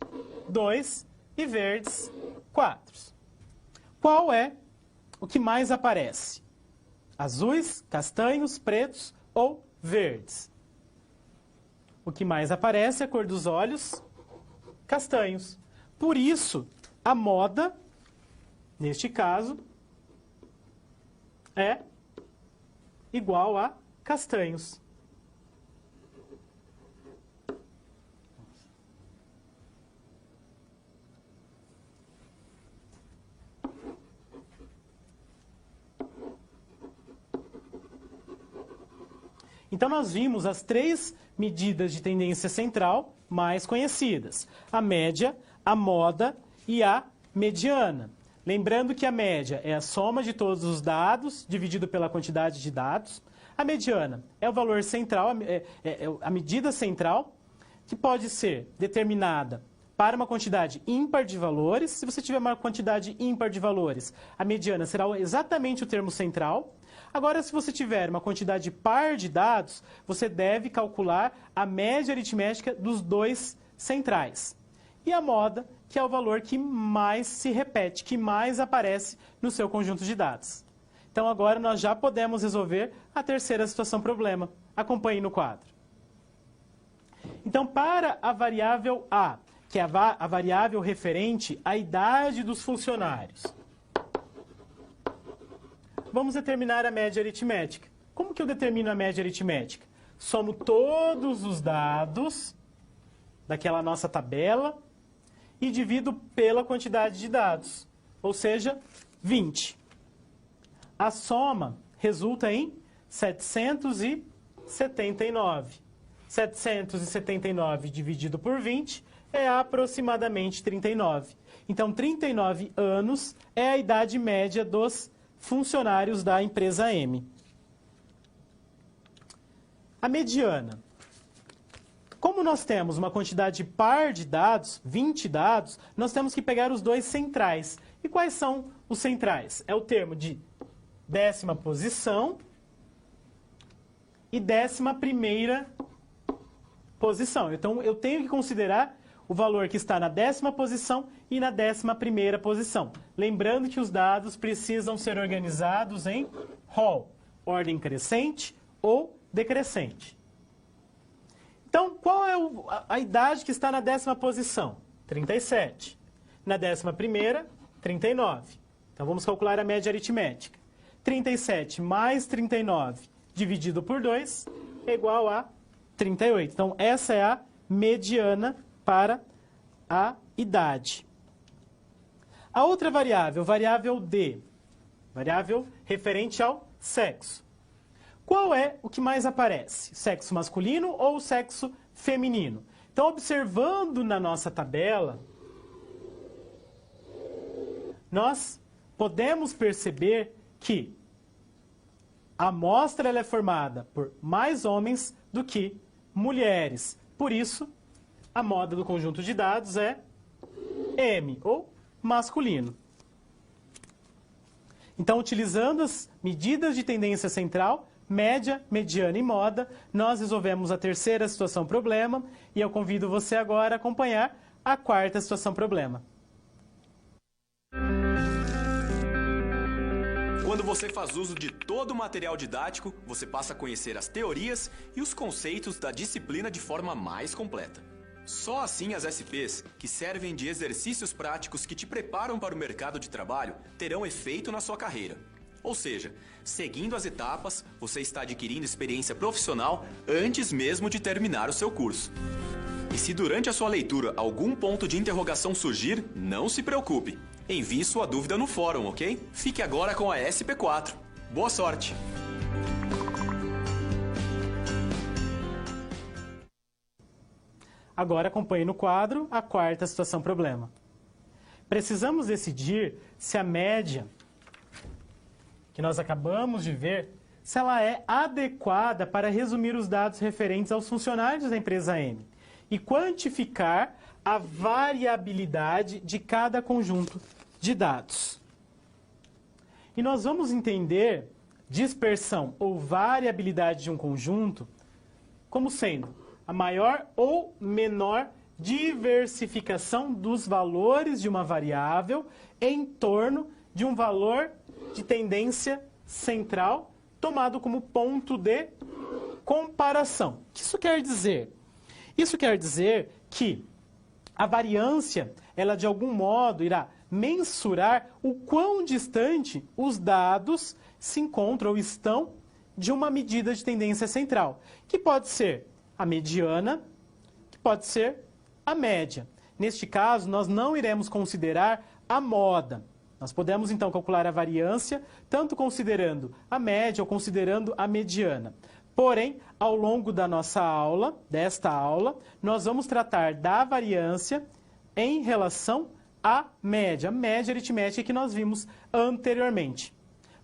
2. E verdes, 4. Qual é o que mais aparece? Azuis, castanhos, pretos ou verdes? O que mais aparece é a cor dos olhos castanhos. Por isso, a moda, neste caso, é igual a castanhos. Então, nós vimos as 3 medidas de tendência central mais conhecidas: a média, a moda e a mediana. Lembrando que a média é a soma de todos os dados dividido pela quantidade de dados. A mediana é o valor central, a medida central, que pode ser determinada para uma quantidade ímpar de valores. Se você tiver uma quantidade ímpar de valores, a mediana será exatamente o termo central. Agora, se você tiver uma quantidade par de dados, você deve calcular a média aritmética dos 2 centrais. E a moda, que é o valor que mais se repete, que mais aparece no seu conjunto de dados. Então, agora nós já podemos resolver a terceira situação problema. Acompanhe no quadro. Então, para a variável A, que é a variável referente à idade dos funcionários, vamos determinar a média aritmética. Como que eu determino a média aritmética? Somo todos os dados daquela nossa tabela e divido pela quantidade de dados, ou seja, 20. A soma resulta em 779. 779 dividido por 20 é aproximadamente 39. Então, 39 anos é a idade média dos funcionários da empresa M. A mediana. Como nós temos uma quantidade par de dados, 20 dados, nós temos que pegar os 2 centrais. E quais são os centrais? É o termo de 10ª posição e 11ª posição. Então, eu tenho que considerar o valor que está na 10ª posição e na 11ª posição. Lembrando que os dados precisam ser organizados em rol, ordem crescente ou decrescente. Então, qual é a idade que está na 10ª posição? 37. Na 11ª, 39. Então, vamos calcular a média aritmética. 37 mais 39 dividido por 2 é igual a 38. Então, essa é a mediana para a idade. A outra variável, variável D, variável referente ao sexo. Qual é o que mais aparece? Sexo masculino ou sexo feminino? Então, observando na nossa tabela, nós podemos perceber que a amostra ela é formada por mais homens do que mulheres. Por isso, a moda do conjunto de dados é M, ou masculino. Então, utilizando as medidas de tendência central, média, mediana e moda, nós resolvemos a terceira situação problema e eu convido você agora a acompanhar a quarta situação problema. Quando você faz uso de todo o material didático, você passa a conhecer as teorias e os conceitos da disciplina de forma mais completa. Só assim as SPs, que servem de exercícios práticos que te preparam para o mercado de trabalho, terão efeito na sua carreira. Ou seja, seguindo as etapas, você está adquirindo experiência profissional antes mesmo de terminar o seu curso. E se durante a sua leitura algum ponto de interrogação surgir, não se preocupe. Envie sua dúvida no fórum, ok? Fique agora com a SP4. Boa sorte! Agora acompanhe no quadro a quarta situação problema. Precisamos decidir se a média que nós acabamos de ver, se ela é adequada para resumir os dados referentes aos funcionários da empresa M e quantificar a variabilidade de cada conjunto de dados. E nós vamos entender dispersão ou variabilidade de um conjunto como sendo a maior ou menor diversificação dos valores de uma variável em torno de um valor de tendência central tomado como ponto de comparação. O que isso quer dizer? Isso quer dizer que a variância, ela de algum modo irá mensurar o quão distante os dados se encontram ou estão de uma medida de tendência central, que pode ser a mediana, que pode ser a média. Neste caso, nós não iremos considerar a moda. Nós podemos, então, calcular a variância, tanto considerando a média ou considerando a mediana. Porém, ao longo da nossa aula, desta aula, nós vamos tratar da variância em relação à média, a média aritmética que nós vimos anteriormente.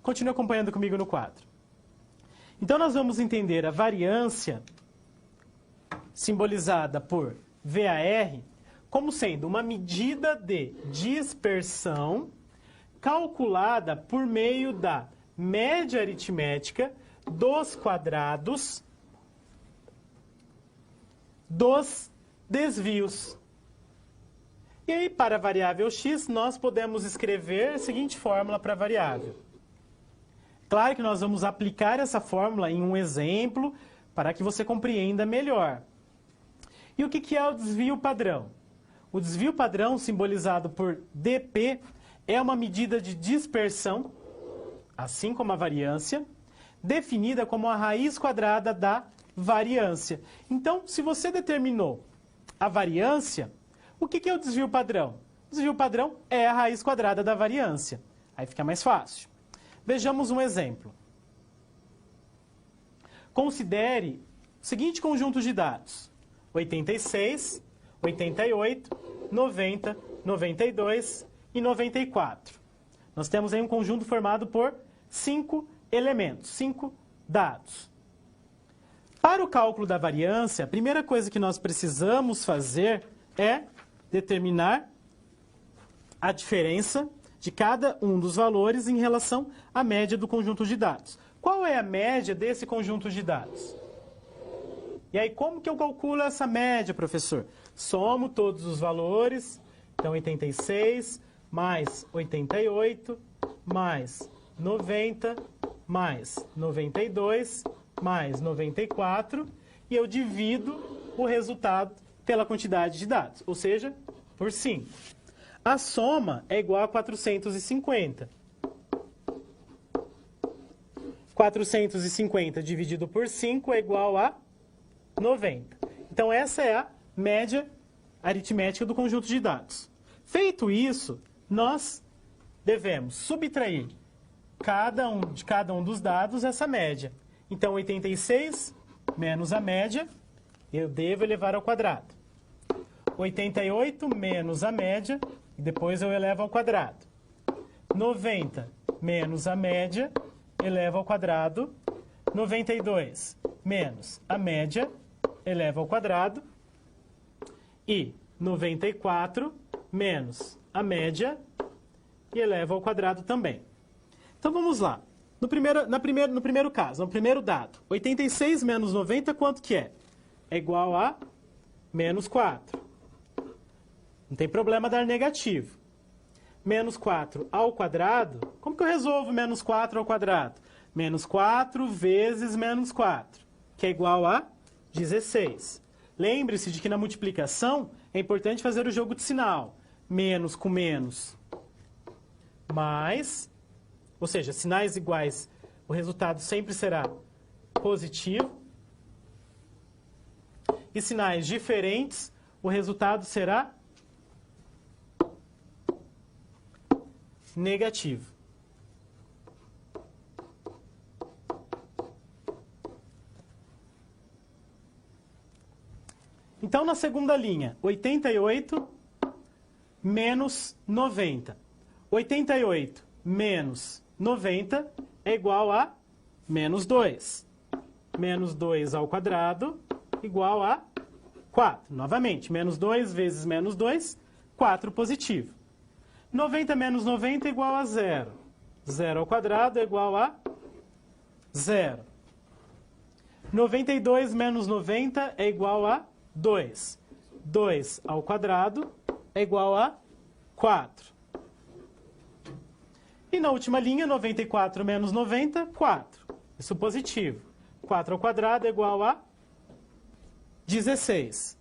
Continue acompanhando comigo no quadro. Então, nós vamos entender a variância, simbolizada por VAR, como sendo uma medida de dispersão calculada por meio da média aritmética dos quadrados dos desvios. E aí, para a variável x, nós podemos escrever a seguinte fórmula para a variável. Claro que nós vamos aplicar essa fórmula em um exemplo para que você compreenda melhor. E o que é o desvio padrão? O desvio padrão, simbolizado por dp, é uma medida de dispersão, assim como a variância, definida como a raiz quadrada da variância. Então, se você determinou a variância, o que é o desvio padrão? O desvio padrão é a raiz quadrada da variância. Aí fica mais fácil. Vejamos um exemplo. Considere o seguinte conjunto de dados: 86, 88, 90, 92 e 94. Nós temos aí um conjunto formado por 5 elementos, 5 dados. Para o cálculo da variância, a primeira coisa que nós precisamos fazer é determinar a diferença de cada um dos valores em relação à média do conjunto de dados. Qual é a média desse conjunto de dados? E aí, como que eu calculo essa média, professor? Somo todos os valores, então 86 mais 88 mais 90 mais 92 mais 94 e eu divido o resultado pela quantidade de dados, ou seja, por 5. A soma é igual a 450. 450 dividido por 5 é igual a 90. Então, essa é a média aritmética do conjunto de dados. Feito isso, nós devemos subtrair de cada um dos dados essa média. Então, 86 menos a média, eu devo elevar ao quadrado. 88 menos a média, e depois eu elevo ao quadrado. 90 menos a média, elevo ao quadrado. 92 menos a média, elevo ao quadrado. E 94 menos a média, e elevo ao quadrado também. Então, vamos lá. No primeiro caso, no primeiro dado, 86 menos 90, quanto que é? É igual a menos 4. Não tem problema dar negativo. Menos 4 ao quadrado, como que eu resolvo menos 4 ao quadrado? Menos 4 vezes menos 4, que é igual a 16. Lembre-se de que na multiplicação é importante fazer o jogo de sinal. Menos com menos, mais, ou seja, sinais iguais, o resultado sempre será positivo. E sinais diferentes, o resultado será negativo. Então, na segunda linha, 88 menos 90. 88 menos 90 é igual a menos 2. Menos 2 ao quadrado igual a 4. Novamente, menos 2 vezes menos 2, 4 positivo. 90 menos 90 é igual a 0. 0 ao quadrado é igual a 0. 92 menos 90 é igual a 2. 2 ao quadrado é igual a 4. E na última linha, 94 menos 90, 4. Isso positivo. 4 ao quadrado é igual a 16.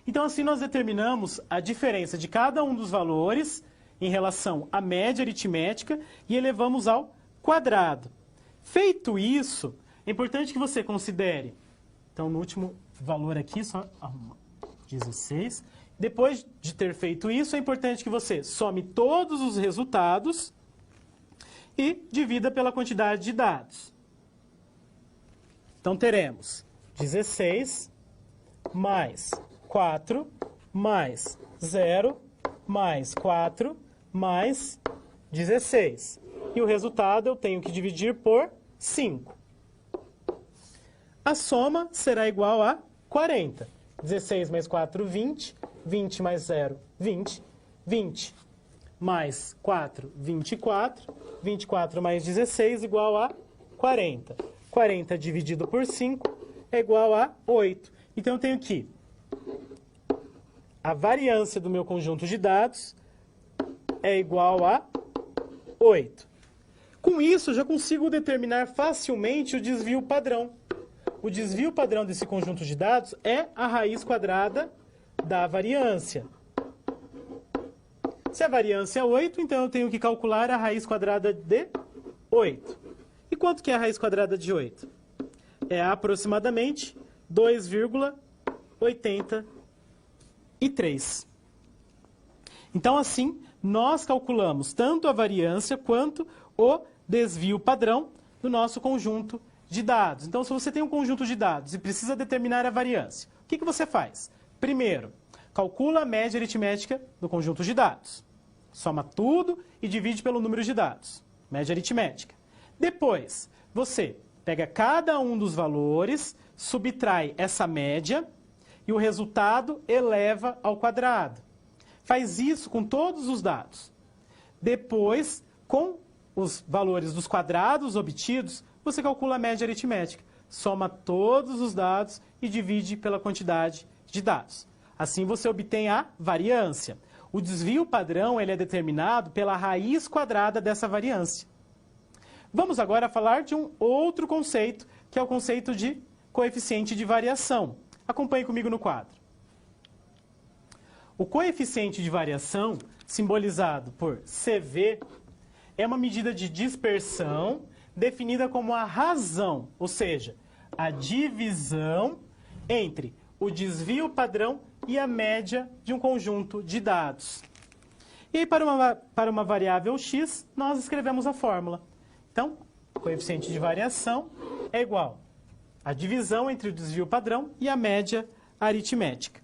Então, assim, nós determinamos a diferença de cada um dos valores em relação à média aritmética e elevamos ao quadrado. Feito isso, é importante que você considere, então, no último valor aqui, só 16. Depois de ter feito isso, é importante que você some todos os resultados e divida pela quantidade de dados. Então, teremos 16 mais 4 mais 0 mais 4 mais 16. E o resultado eu tenho que dividir por 5. A soma será igual a 40. 16 mais 4, 20. 20 mais 0, 20. 20 mais 4, 24. 24 mais 16 igual a 40. 40 dividido por 5 é igual a 8. Então, eu tenho que a variância do meu conjunto de dados é igual a 8. Com isso, eu já consigo determinar facilmente o desvio padrão. O desvio padrão desse conjunto de dados é a raiz quadrada da variância. Se a variância é 8, então eu tenho que calcular a raiz quadrada de 8. E quanto que é a raiz quadrada de 8? É aproximadamente 2,83. Então, assim, nós calculamos tanto a variância quanto o desvio padrão do nosso conjunto de dados. Então, se você tem um conjunto de dados e precisa determinar a variância, o que você faz? Primeiro, calcula a média aritmética do conjunto de dados. Soma tudo e divide pelo número de dados. Média aritmética. Depois, você pega cada um dos valores, subtrai essa média e o resultado eleva ao quadrado. Faz isso com todos os dados. Depois, com os valores dos quadrados obtidos, você calcula a média aritmética. Soma todos os dados e divide pela quantidade de dados. Assim você obtém a variância. O desvio padrão ele é determinado pela raiz quadrada dessa variância. Vamos agora falar de um outro conceito, que é o conceito de coeficiente de variação. Acompanhe comigo no quadro. O coeficiente de variação, simbolizado por CV, é uma medida de dispersão definida como a razão, ou seja, a divisão entre o desvio padrão e a média de um conjunto de dados. E aí, para uma variável x, nós escrevemos a fórmula. Então, o coeficiente de variação é igual à divisão entre o desvio padrão e a média aritmética.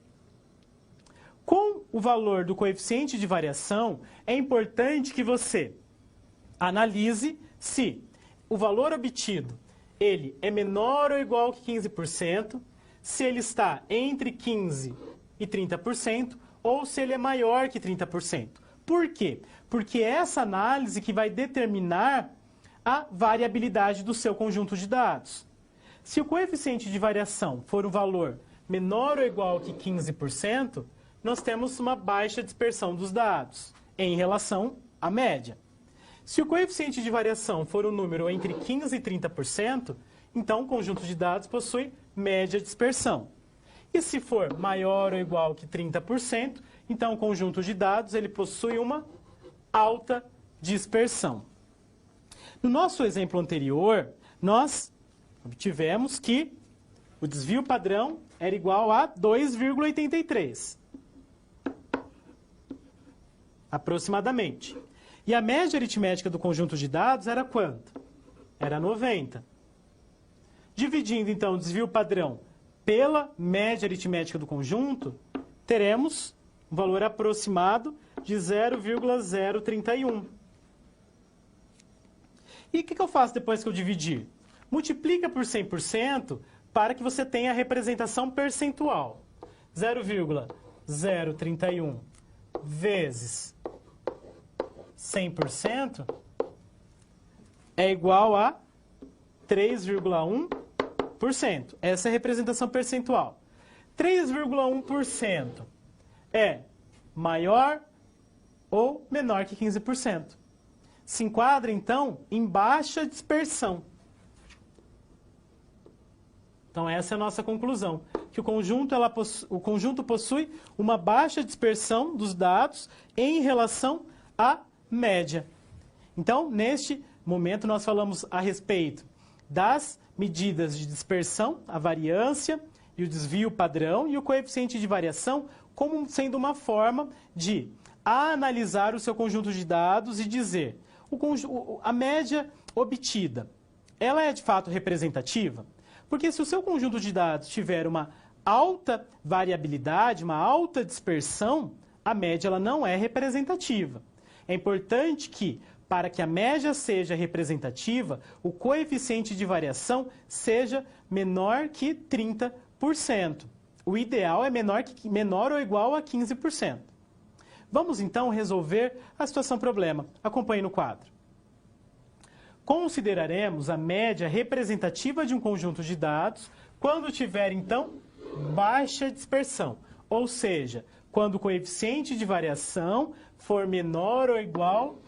Com o valor do coeficiente de variação, é importante que você analise se o valor obtido ele é menor ou igual que 15%, se ele está entre 15% e 30%, ou se ele é maior que 30%. Por quê? Porque é essa análise que vai determinar a variabilidade do seu conjunto de dados. Se o coeficiente de variação for um valor menor ou igual que 15%, nós temos uma baixa dispersão dos dados em relação à média. Se o coeficiente de variação for um número entre 15% e 30%, então o conjunto de dados possui média dispersão. E se for maior ou igual que 30%, então o conjunto de dados ele possui uma alta dispersão. No nosso exemplo anterior, nós obtivemos que o desvio padrão era igual a 2,83. Aproximadamente. E a média aritmética do conjunto de dados era quanto? Era 90. Dividindo, então, o desvio padrão pela média aritmética do conjunto, teremos um valor aproximado de 0,031. E o que eu faço depois que eu dividir? Multiplica por 100% para que você tenha a representação percentual. 0,31 vezes 100% é igual a 3,1%. Essa é a representação percentual. 3,1% é maior ou menor que 15%. Se enquadra, então, em baixa dispersão. Então, essa é a nossa conclusão, que o conjunto possui uma baixa dispersão dos dados em relação à média. Então, neste momento, nós falamos a respeito das medidas de dispersão, a variância e o desvio padrão e o coeficiente de variação como sendo uma forma de analisar o seu conjunto de dados e dizer a média obtida, ela é de fato representativa? Porque se o seu conjunto de dados tiver uma alta variabilidade, uma alta dispersão, a média ela não é representativa. É importante que, para que a média seja representativa, o coeficiente de variação seja menor que 30%. O ideal é menor ou igual a 15%. Vamos então resolver a situação problema. Acompanhe no quadro. Consideraremos a média representativa de um conjunto de dados quando tiver, então, baixa dispersão, ou seja, quando o coeficiente de variação for menor ou igual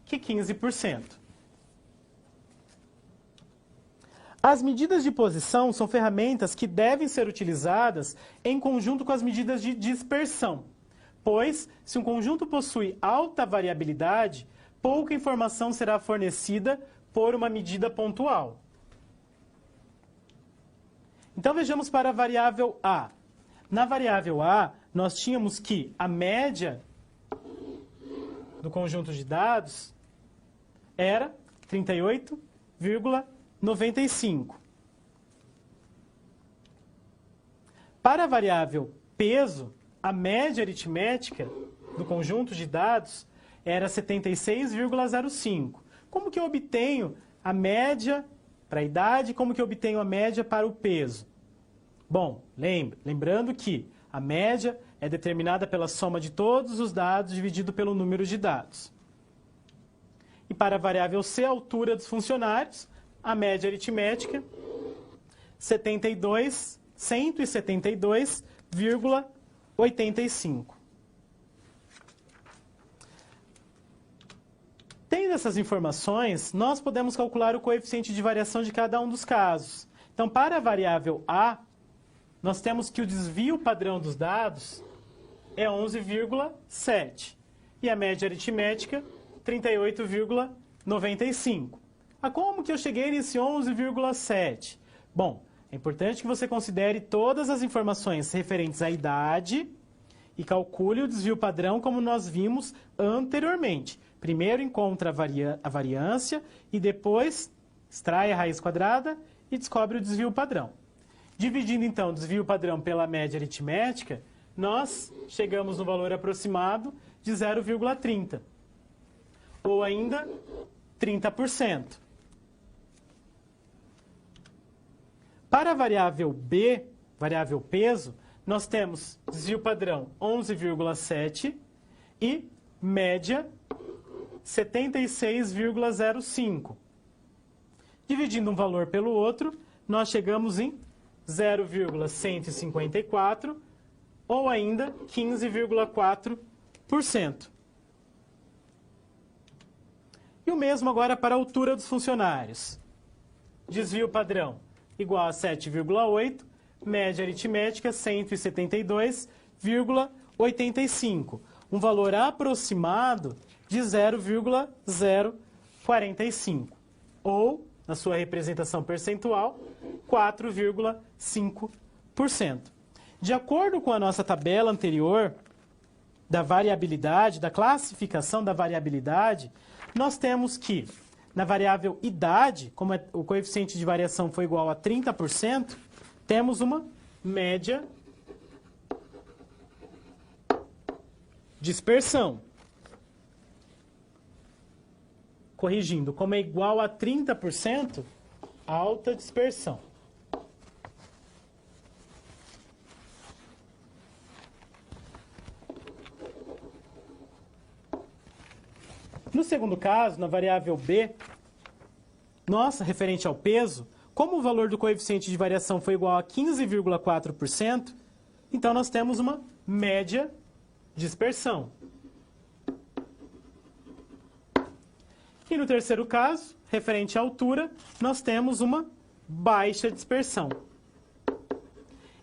que 15%. As medidas de posição são ferramentas que devem ser utilizadas em conjunto com as medidas de dispersão, pois, se um conjunto possui alta variabilidade, pouca informação será fornecida por uma medida pontual. Então, vejamos para a variável A. Na variável A, nós tínhamos que a média do conjunto de dados era 38,95. Para a variável peso, a média aritmética do conjunto de dados era 76,05. Como que eu obtenho a média para a idade? Como que eu obtenho a média para o peso? Bom, lembrando que a média é determinada pela soma de todos os dados dividido pelo número de dados. E para a variável C, a altura dos funcionários, a média aritmética, 172,85. Tendo essas informações, nós podemos calcular o coeficiente de variação de cada um dos casos. Então, para a variável A, nós temos que o desvio padrão dos dados é 11,7 e a média aritmética 38,95. Como que eu cheguei nesse 11,7? Bom, é importante que você considere todas as informações referentes à idade e calcule o desvio padrão como nós vimos anteriormente. Primeiro encontra a variância e depois extrai a raiz quadrada e descobre o desvio padrão. Dividindo então o desvio padrão pela média aritmética, nós chegamos no valor aproximado de 0,30, ou ainda 30%. Para a variável B, variável peso, nós temos desvio padrão 11,7 e média 76,05. Dividindo um valor pelo outro, nós chegamos em 0,154 ou ainda 15,4%. E o mesmo agora para a altura dos funcionários. Desvio padrão igual a 7,8, média aritmética 172,85. Um valor aproximado de 0,045, ou, na sua representação percentual, 4,5%. De acordo com a nossa tabela anterior da variabilidade, da classificação da variabilidade, nós temos que, na variável idade, como o coeficiente de variação foi igual a 30%, temos uma média dispersão. Corrigindo, como é igual a 30%, alta dispersão. No segundo caso, na variável b, nossa, referente ao peso, como o valor do coeficiente de variação foi igual a 15,4%, então nós temos uma média dispersão. E no terceiro caso, referente à altura, nós temos uma baixa dispersão.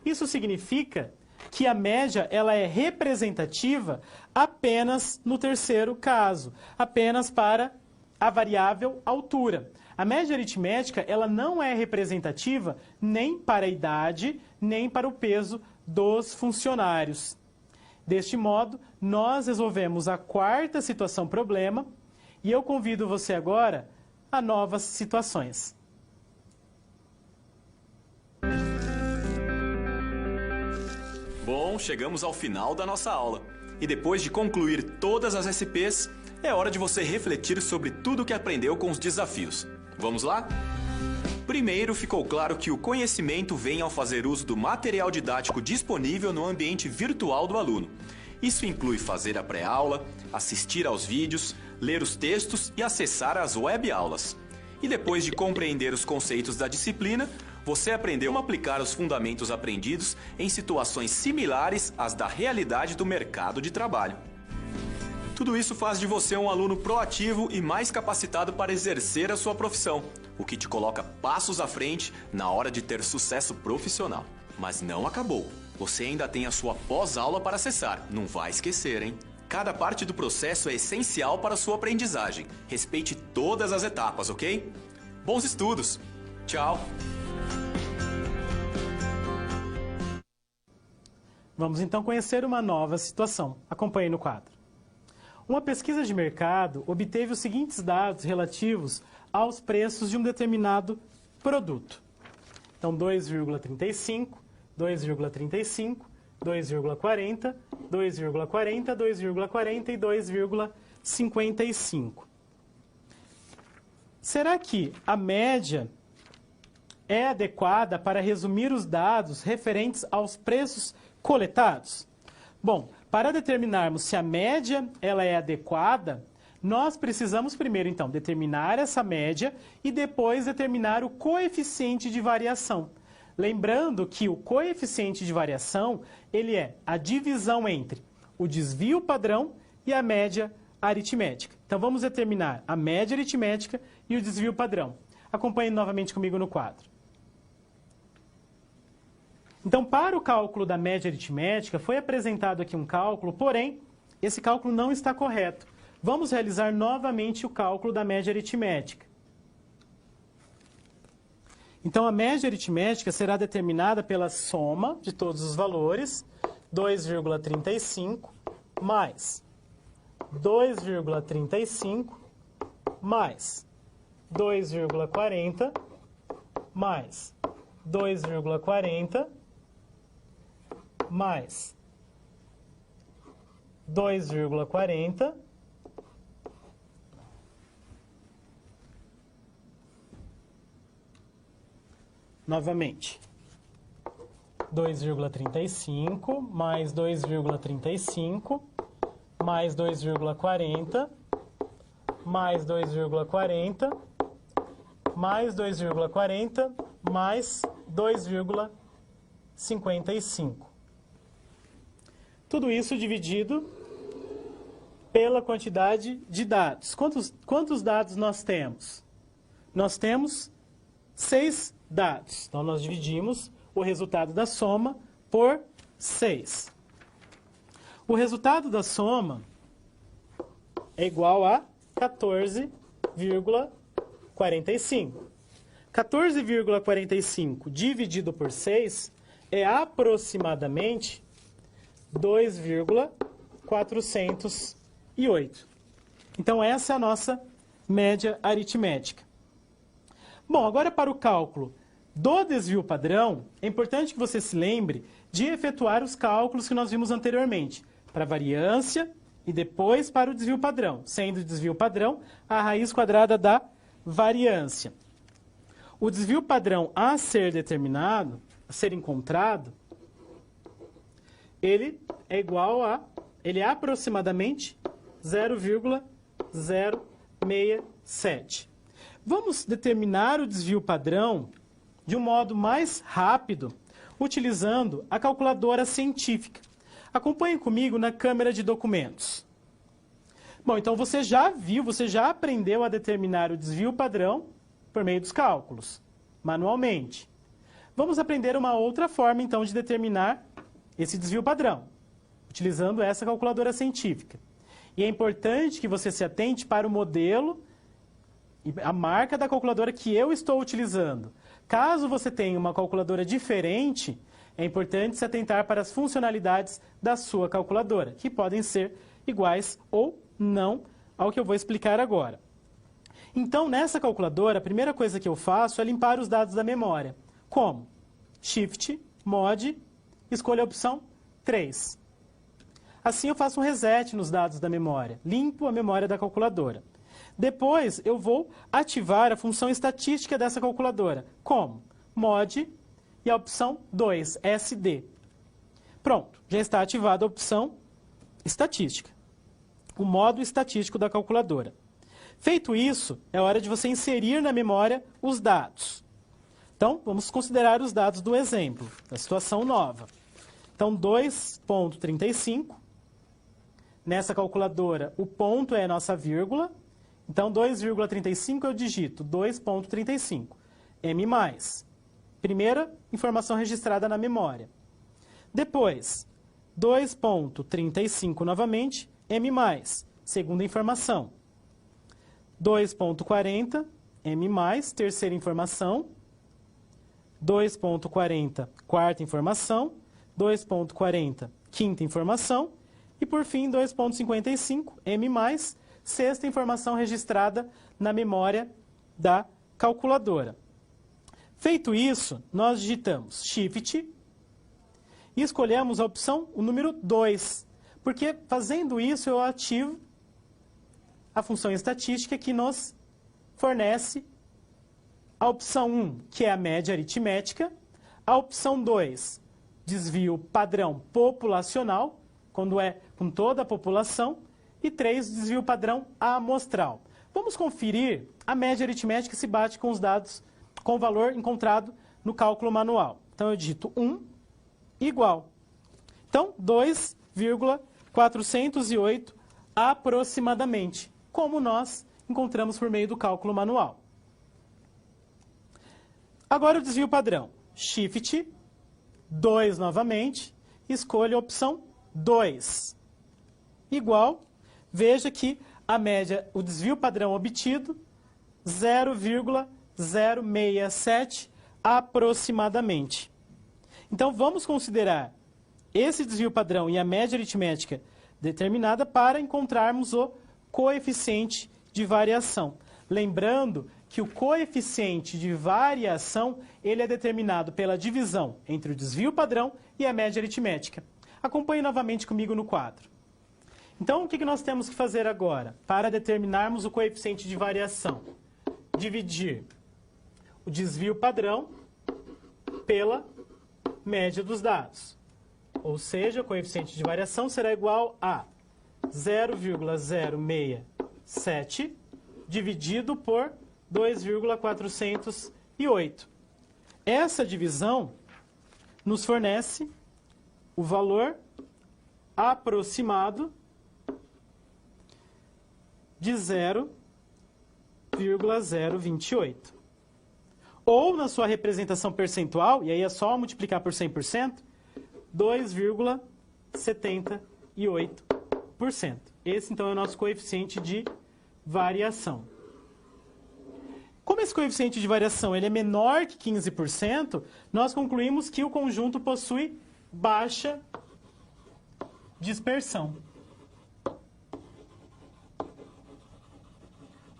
Isso significa que a média ela é representativa apenas no terceiro caso, apenas para a variável altura. A média aritmética ela não é representativa nem para a idade, nem para o peso dos funcionários. Deste modo, nós resolvemos a quarta situação problema e eu convido você agora a novas situações. Bom, chegamos ao final da nossa aula. E depois de concluir todas as SPs, é hora de você refletir sobre tudo o que aprendeu com os desafios. Vamos lá? Primeiro, ficou claro que o conhecimento vem ao fazer uso do material didático disponível no ambiente virtual do aluno. Isso inclui fazer a pré-aula, assistir aos vídeos, ler os textos e acessar as web-aulas. E depois de compreender os conceitos da disciplina, você aprendeu a aplicar os fundamentos aprendidos em situações similares às da realidade do mercado de trabalho. Tudo isso faz de você um aluno proativo e mais capacitado para exercer a sua profissão, o que te coloca passos à frente na hora de ter sucesso profissional. Mas não acabou. Você ainda tem a sua pós-aula para acessar. Não vai esquecer, hein? Cada parte do processo é essencial para a sua aprendizagem. Respeite todas as etapas, ok? Bons estudos! Tchau! Vamos então conhecer uma nova situação. Acompanhe no quadro. Uma pesquisa de mercado obteve os seguintes dados relativos aos preços de um determinado produto. Então, 2,35, 2,35, 2,40, 2,40, 2,40 e 2,55. Será que a média é adequada para resumir os dados referentes aos preços coletados? Bom, para determinarmos se a média ela é adequada, nós precisamos primeiro, então, determinar essa média e depois determinar o coeficiente de variação. Lembrando que o coeficiente de variação, ele é a divisão entre o desvio padrão e a média aritmética. Então, vamos determinar a média aritmética e o desvio padrão. Acompanhe novamente comigo no quadro. Então, para o cálculo da média aritmética, foi apresentado aqui um cálculo, porém, esse cálculo não está correto. Vamos realizar novamente o cálculo da média aritmética. Então, a média aritmética será determinada pela soma de todos os valores, 2,35 mais 2,35 mais 2,40 mais 2,40 mais 2,40 novamente 2,35 mais 2,35 mais 2,40 mais 2,40 mais 2,40 mais 2,55. Tudo isso dividido pela quantidade de dados. Quantos dados nós temos? Nós temos 6 dados. Então, nós dividimos o resultado da soma por 6. O resultado da soma é igual a 14,45. 14,45 dividido por 6 é aproximadamente 2,408. Então, essa é a nossa média aritmética. Bom, agora para o cálculo do desvio padrão, é importante que você se lembre de efetuar os cálculos que nós vimos anteriormente, para a variância e depois para o desvio padrão, sendo o desvio padrão a raiz quadrada da variância. O desvio padrão a ser determinado, a ser encontrado, ele é aproximadamente 0,4 0,67. Vamos determinar o desvio padrão de um modo mais rápido, utilizando a calculadora científica. Acompanhe comigo na câmera de documentos. Bom, então você já viu, você já aprendeu a determinar o desvio padrão por meio dos cálculos, manualmente. Vamos aprender uma outra forma, então, de determinar esse desvio padrão, utilizando essa calculadora científica. E é importante que você se atente para o modelo e a marca da calculadora que eu estou utilizando. Caso você tenha uma calculadora diferente, é importante se atentar para as funcionalidades da sua calculadora, que podem ser iguais ou não ao que eu vou explicar agora. Então, nessa calculadora, a primeira coisa que eu faço é limpar os dados da memória. Como? Shift, Mod, escolho a opção 3. Assim eu faço um reset nos dados da memória, limpo a memória da calculadora. Depois eu vou ativar a função estatística dessa calculadora. Como? Mod e a opção 2, SD. Pronto, já está ativada a opção estatística, o modo estatístico da calculadora. Feito isso, é hora de você inserir na memória os dados. Então, vamos considerar os dados do exemplo, da situação nova. Então, 2,35. Nessa calculadora, o ponto é a nossa vírgula. Então, 2,35 eu digito 2,35. M+. Primeira informação registrada na memória. Depois, 2,35 novamente, M+. Segunda informação. 2,40, M+, terceira informação. 2,40, quarta informação. 2,40, quinta informação. E, por fim, 2,55, M+, sexta informação registrada na memória da calculadora. Feito isso, nós digitamos Shift e escolhemos a opção, o número 2, porque fazendo isso eu ativo a função estatística que nos fornece a opção 1, que é a média aritmética, a opção 2, desvio padrão populacional, quando é com toda a população, e 3, desvio padrão amostral. Vamos conferir a média aritmética se bate com os dados, com o valor encontrado no cálculo manual. Então, eu digito 1 igual. Então, 2,408 aproximadamente, como nós encontramos por meio do cálculo manual. Agora o desvio padrão. Shift, 2 novamente, escolho a opção 2. Igual, veja que a média, o desvio padrão obtido, 0,067 aproximadamente. Então, vamos considerar esse desvio padrão e a média aritmética determinada para encontrarmos o coeficiente de variação. Lembrando que o coeficiente de variação ele é determinado pela divisão entre o desvio padrão e a média aritmética. Acompanhe novamente comigo no quadro. Então, o que nós temos que fazer agora para determinarmos o coeficiente de variação? Dividir o desvio padrão pela média dos dados. Ou seja, o coeficiente de variação será igual a 0,067 dividido por 2,408. Essa divisão nos fornece o valor aproximado de 0,028. Ou, na sua representação percentual, e aí é só multiplicar por 100%, 2,78%. Esse, então, é o nosso coeficiente de variação. Como esse coeficiente de variação ele é menor que 15%, nós concluímos que o conjunto possui baixa dispersão.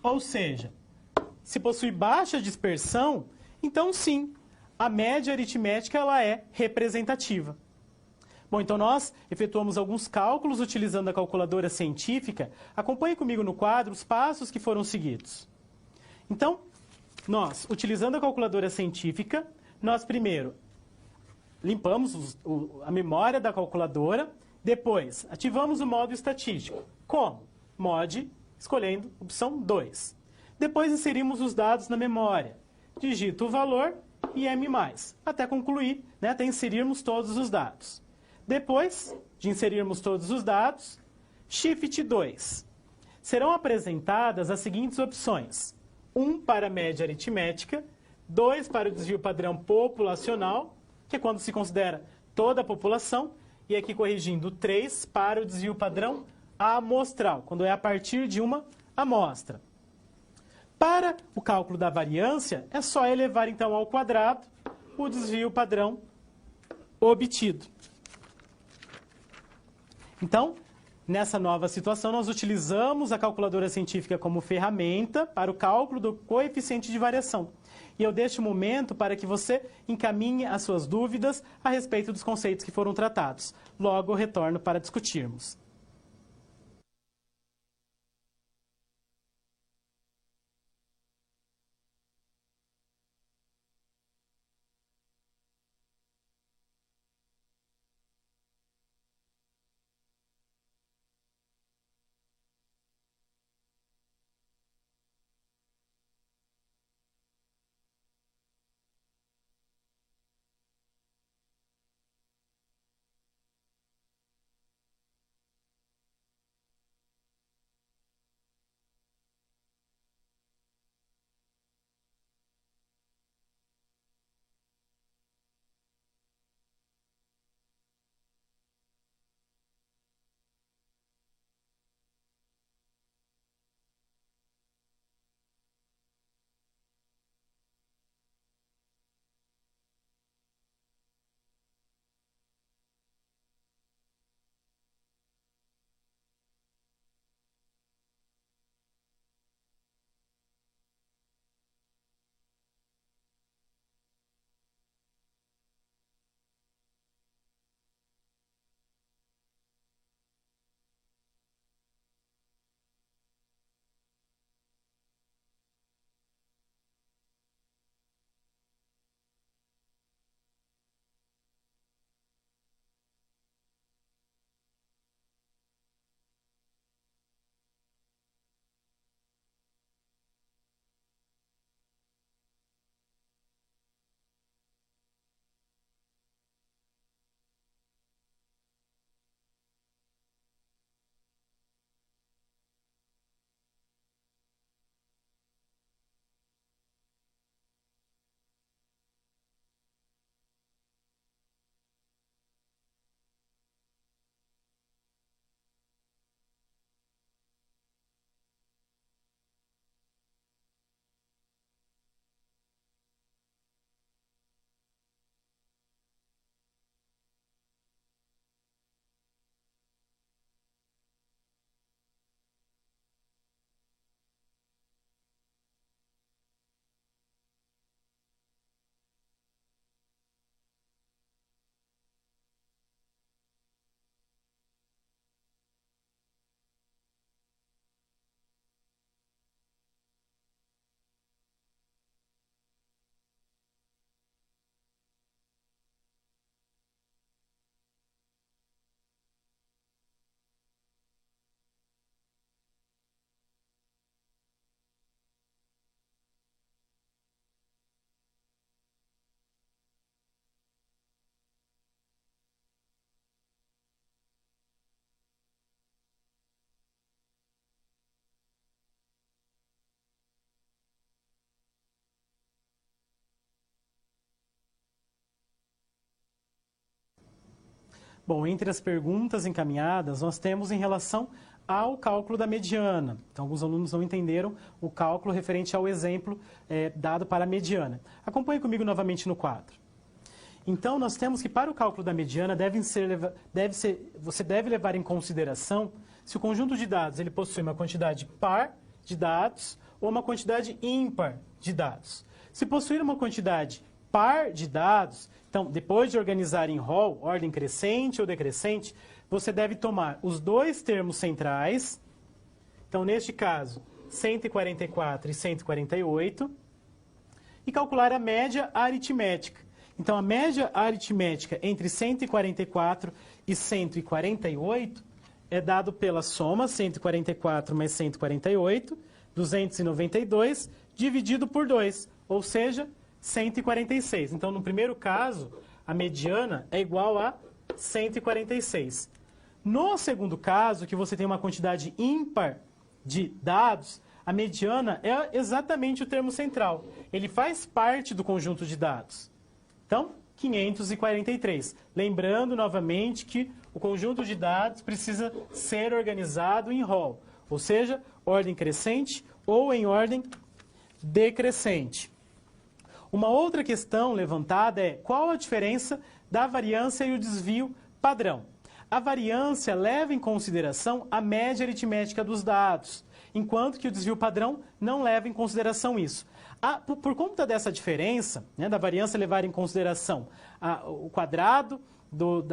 Ou seja, se possui baixa dispersão, então sim, a média aritmética ela é representativa. Bom, então nós efetuamos alguns cálculos utilizando a calculadora científica. Acompanhe comigo no quadro os passos que foram seguidos. Então, nós, utilizando a calculadora científica, nós primeiro limpamos a memória da calculadora, depois ativamos o modo estatístico. Como? Mod escolhendo opção 2. Depois inserimos os dados na memória. Digito o valor e M+, até concluir, né, até inserirmos todos os dados. Depois de inserirmos todos os dados, Shift 2. Serão apresentadas as seguintes opções. 1 para a média aritmética, 2 para o desvio padrão populacional, que é quando se considera toda a população, e aqui corrigindo 3 para o desvio padrão amostral, quando é a partir de uma amostra. Para o cálculo da variância, é só elevar então ao quadrado o desvio padrão obtido. Então, nessa nova situação, nós utilizamos a calculadora científica como ferramenta para o cálculo do coeficiente de variação. E eu deixo um momento para que você encaminhe as suas dúvidas a respeito dos conceitos que foram tratados. Logo, eu retorno para discutirmos. Bom, entre as perguntas encaminhadas, nós temos em relação ao cálculo da mediana. Então, alguns alunos não entenderam o cálculo referente ao exemplo dado para a mediana. Acompanhe comigo novamente no quadro. Então, nós temos que para o cálculo da mediana você deve levar em consideração se o conjunto de dados ele possui uma quantidade par de dados ou uma quantidade ímpar de dados. Se possuir uma quantidade par de dados, então, depois de organizar em rol, ordem crescente ou decrescente, você deve tomar os dois termos centrais, então, neste caso, 144 e 148, e calcular a média aritmética. Então, a média aritmética entre 144 e 148 é dado pela soma 144 mais 148, 292, dividido por 2, ou seja, 146. Então, no primeiro caso, a mediana é igual a 146. No segundo caso, que você tem uma quantidade ímpar de dados, a mediana é exatamente o termo central. Ele faz parte do conjunto de dados. Então, 543. Lembrando novamente que o conjunto de dados precisa ser organizado em rol, ou seja, ordem crescente ou em ordem decrescente. Uma outra questão levantada é qual a diferença da variância e o desvio padrão. A variância leva em consideração a média aritmética dos dados, enquanto que o desvio padrão não leva em consideração isso. Por conta dessa diferença, né, da variância levar em consideração o quadrado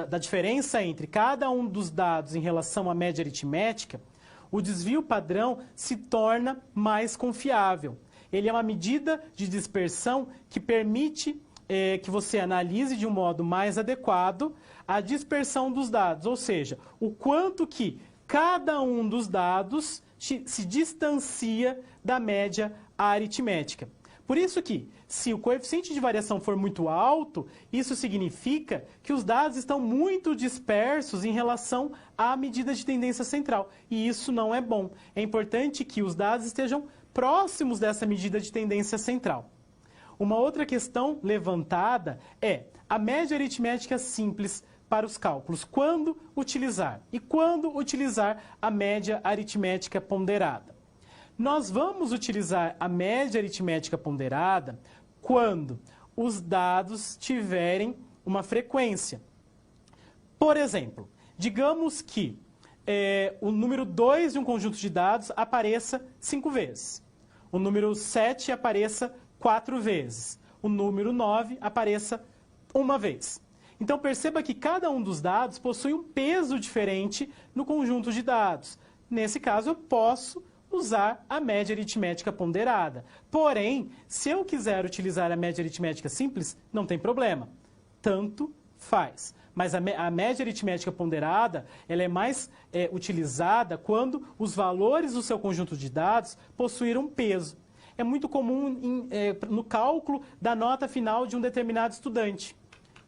da diferença entre cada um dos dados em relação à média aritmética, o desvio padrão se torna mais confiável. Ele é uma medida de dispersão que permite que você analise de um modo mais adequado a dispersão dos dados, ou seja, o quanto que cada um dos dados se distancia da média aritmética. Por isso que, se o coeficiente de variação for muito alto, isso significa que os dados estão muito dispersos em relação à medida de tendência central. E isso não é bom. É importante que os dados estejam próximos dessa medida de tendência central. Uma outra questão levantada é a média aritmética simples para os cálculos. Quando utilizar? E quando utilizar a média aritmética ponderada? Nós vamos utilizar a média aritmética ponderada quando os dados tiverem uma frequência. Por exemplo, digamos que o número 2 de um conjunto de dados apareça 5 vezes. O número 7 apareça 4 vezes. O número 9 apareça 1 vez. Então, perceba que cada um dos dados possui um peso diferente no conjunto de dados. Nesse caso, eu posso usar a média aritmética ponderada. Porém, se eu quiser utilizar a média aritmética simples, não tem problema. Tanto faz. Mas a média aritmética ponderada ela é mais utilizada quando os valores do seu conjunto de dados possuíram um peso. É muito comum no cálculo da nota final de um determinado estudante,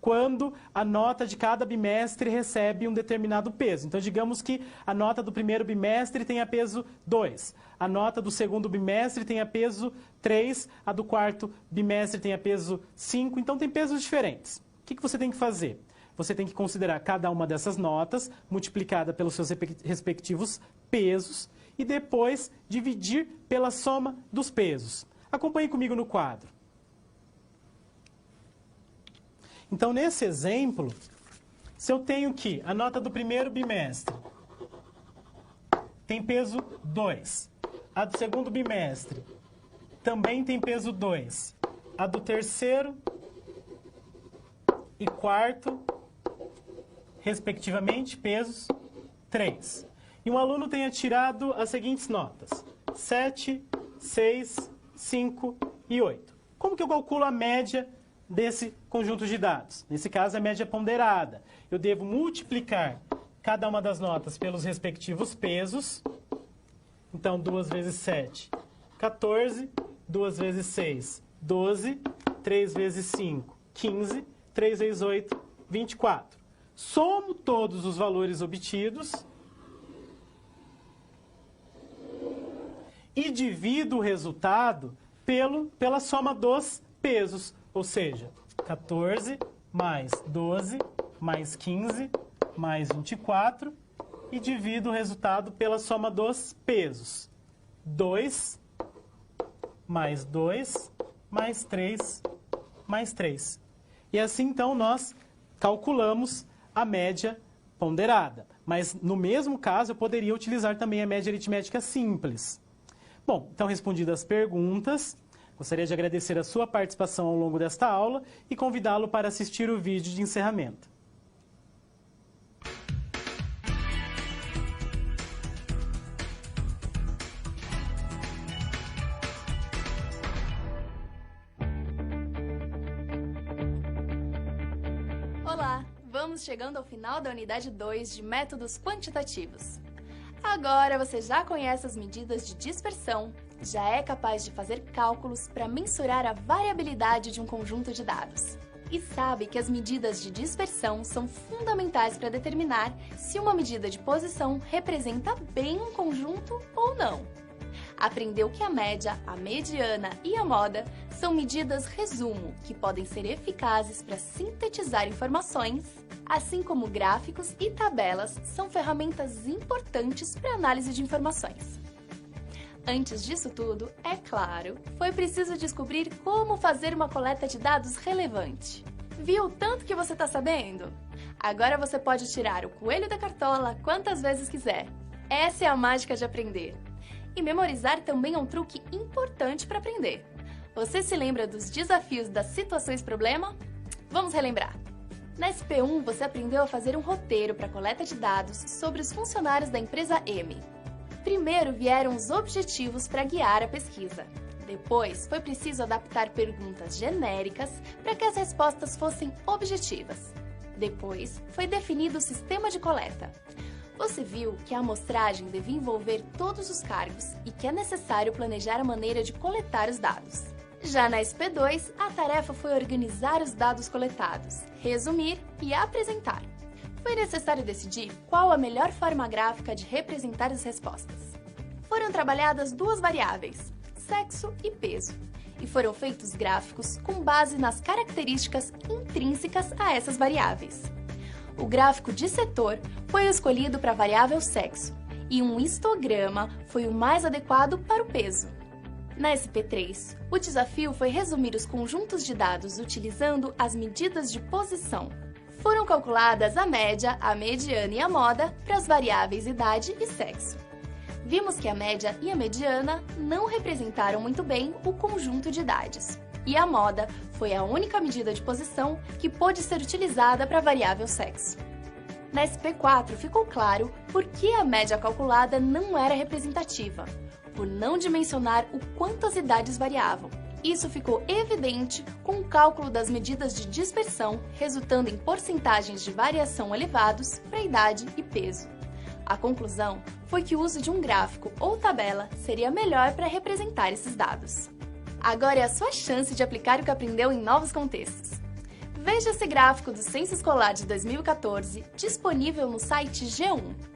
quando a nota de cada bimestre recebe um determinado peso. Então, digamos que a nota do primeiro bimestre tenha peso 2, a nota do segundo bimestre tenha peso 3, a do quarto bimestre tenha peso 5, então tem pesos diferentes. O que você tem que fazer? Você tem que considerar cada uma dessas notas multiplicada pelos seus respectivos pesos e depois dividir pela soma dos pesos. Acompanhe comigo no quadro. Então, nesse exemplo, se eu tenho que a nota do primeiro bimestre tem peso 2, a do segundo bimestre também tem peso 2, a do terceiro e quarto, respectivamente, pesos 3. E um aluno tenha tirado as seguintes notas: 7, 6, 5 e 8. Como que eu calculo a média desse conjunto de dados? Nesse caso, a média ponderada. Eu devo multiplicar cada uma das notas pelos respectivos pesos. Então, 2 vezes 7, 14. 2 vezes 6, 12. 3 vezes 5, 15. 3 vezes 8, 24. Somo todos os valores obtidos e divido o resultado pela soma dos pesos. Ou seja, 14 mais 12 mais 15 mais 24 e divido o resultado pela soma dos pesos. 2 mais 2 mais 3 mais 3. E assim, então, nós calculamos a média ponderada. Mas, no mesmo caso, eu poderia utilizar também a média aritmética simples. Bom, então, respondidas as perguntas, gostaria de agradecer a sua participação ao longo desta aula e convidá-lo para assistir o vídeo de encerramento. Olá! Vamos chegando ao final da unidade 2 de métodos quantitativos. Agora você já conhece as medidas de dispersão, já é capaz de fazer cálculos para mensurar a variabilidade de um conjunto de dados. E sabe que as medidas de dispersão são fundamentais para determinar se uma medida de posição representa bem um conjunto ou não. Aprendeu que a média, a mediana e a moda são medidas resumo que podem ser eficazes para sintetizar informações, assim como gráficos e tabelas são ferramentas importantes para análise de informações. Antes disso tudo, é claro, foi preciso descobrir como fazer uma coleta de dados relevante. Viu o tanto que você está sabendo? Agora você pode tirar o coelho da cartola quantas vezes quiser. Essa é a mágica de aprender. E memorizar também é um truque importante para aprender. Você se lembra dos desafios das situações-problema? Vamos relembrar. Na SP1, você aprendeu a fazer um roteiro para coleta de dados sobre os funcionários da empresa M. Primeiro vieram os objetivos para guiar a pesquisa. Depois, foi preciso adaptar perguntas genéricas para que as respostas fossem objetivas. Depois, foi definido o sistema de coleta. Você viu que a amostragem devia envolver todos os cargos e que é necessário planejar a maneira de coletar os dados. Já na SP2, a tarefa foi organizar os dados coletados, resumir e apresentar. Foi necessário decidir qual a melhor forma gráfica de representar as respostas. Foram trabalhadas duas variáveis, sexo e peso, e foram feitos gráficos com base nas características intrínsecas a essas variáveis. O gráfico de setor foi escolhido para a variável sexo, e um histograma foi o mais adequado para o peso. Na SP3, o desafio foi resumir os conjuntos de dados utilizando as medidas de posição. Foram calculadas a média, a mediana e a moda para as variáveis idade e sexo. Vimos que a média e a mediana não representaram muito bem o conjunto de idades. E a moda foi a única medida de posição que pôde ser utilizada para a variável sexo. Na SP4 ficou claro por que a média calculada não era representativa, por não dimensionar o quanto as idades variavam. Isso ficou evidente com o cálculo das medidas de dispersão, resultando em porcentagens de variação elevados para idade e peso. A conclusão foi que o uso de um gráfico ou tabela seria melhor para representar esses dados. Agora é a sua chance de aplicar o que aprendeu em novos contextos. Veja esse gráfico do Censo Escolar de 2014, disponível no site G1.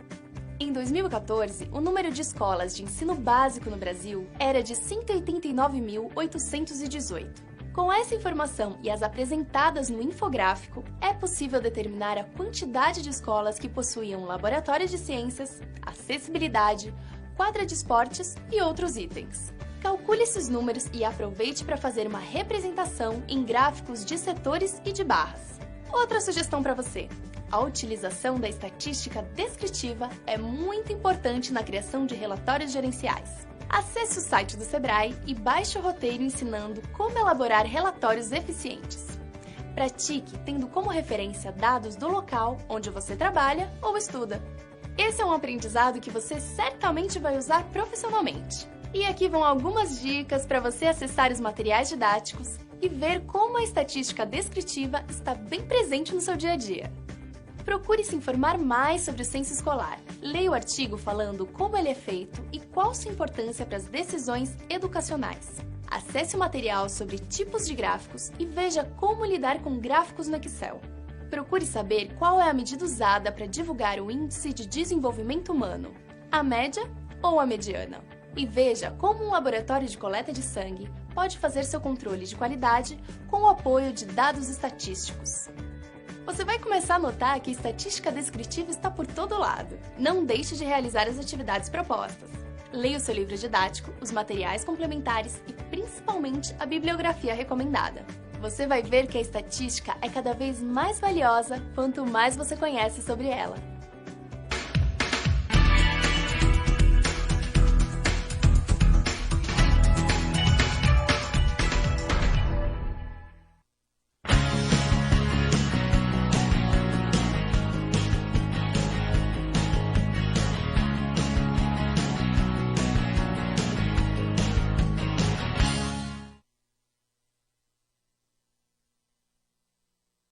Em 2014, o número de escolas de ensino básico no Brasil era de 189.818. Com essa informação e as apresentadas no infográfico, é possível determinar a quantidade de escolas que possuíam laboratório de ciências, acessibilidade, quadra de esportes e outros itens. Calcule esses números e aproveite para fazer uma representação em gráficos de setores e de barras. Outra sugestão para você. A utilização da estatística descritiva é muito importante na criação de relatórios gerenciais. Acesse o site do Sebrae e baixe o roteiro ensinando como elaborar relatórios eficientes. Pratique tendo como referência dados do local onde você trabalha ou estuda. Esse é um aprendizado que você certamente vai usar profissionalmente. E aqui vão algumas dicas para você acessar os materiais didáticos e ver como a estatística descritiva está bem presente no seu dia a dia. Procure se informar mais sobre o censo escolar. Leia o artigo falando como ele é feito e qual sua importância para as decisões educacionais. Acesse o material sobre tipos de gráficos e veja como lidar com gráficos no Excel. Procure saber qual é a medida usada para divulgar o Índice de Desenvolvimento Humano, a média ou a mediana. E veja como um laboratório de coleta de sangue pode fazer seu controle de qualidade com o apoio de dados estatísticos. Você vai começar a notar que a estatística descritiva está por todo lado. Não deixe de realizar as atividades propostas. Leia o seu livro didático, os materiais complementares e principalmente a bibliografia recomendada. Você vai ver que a estatística é cada vez mais valiosa quanto mais você conhece sobre ela.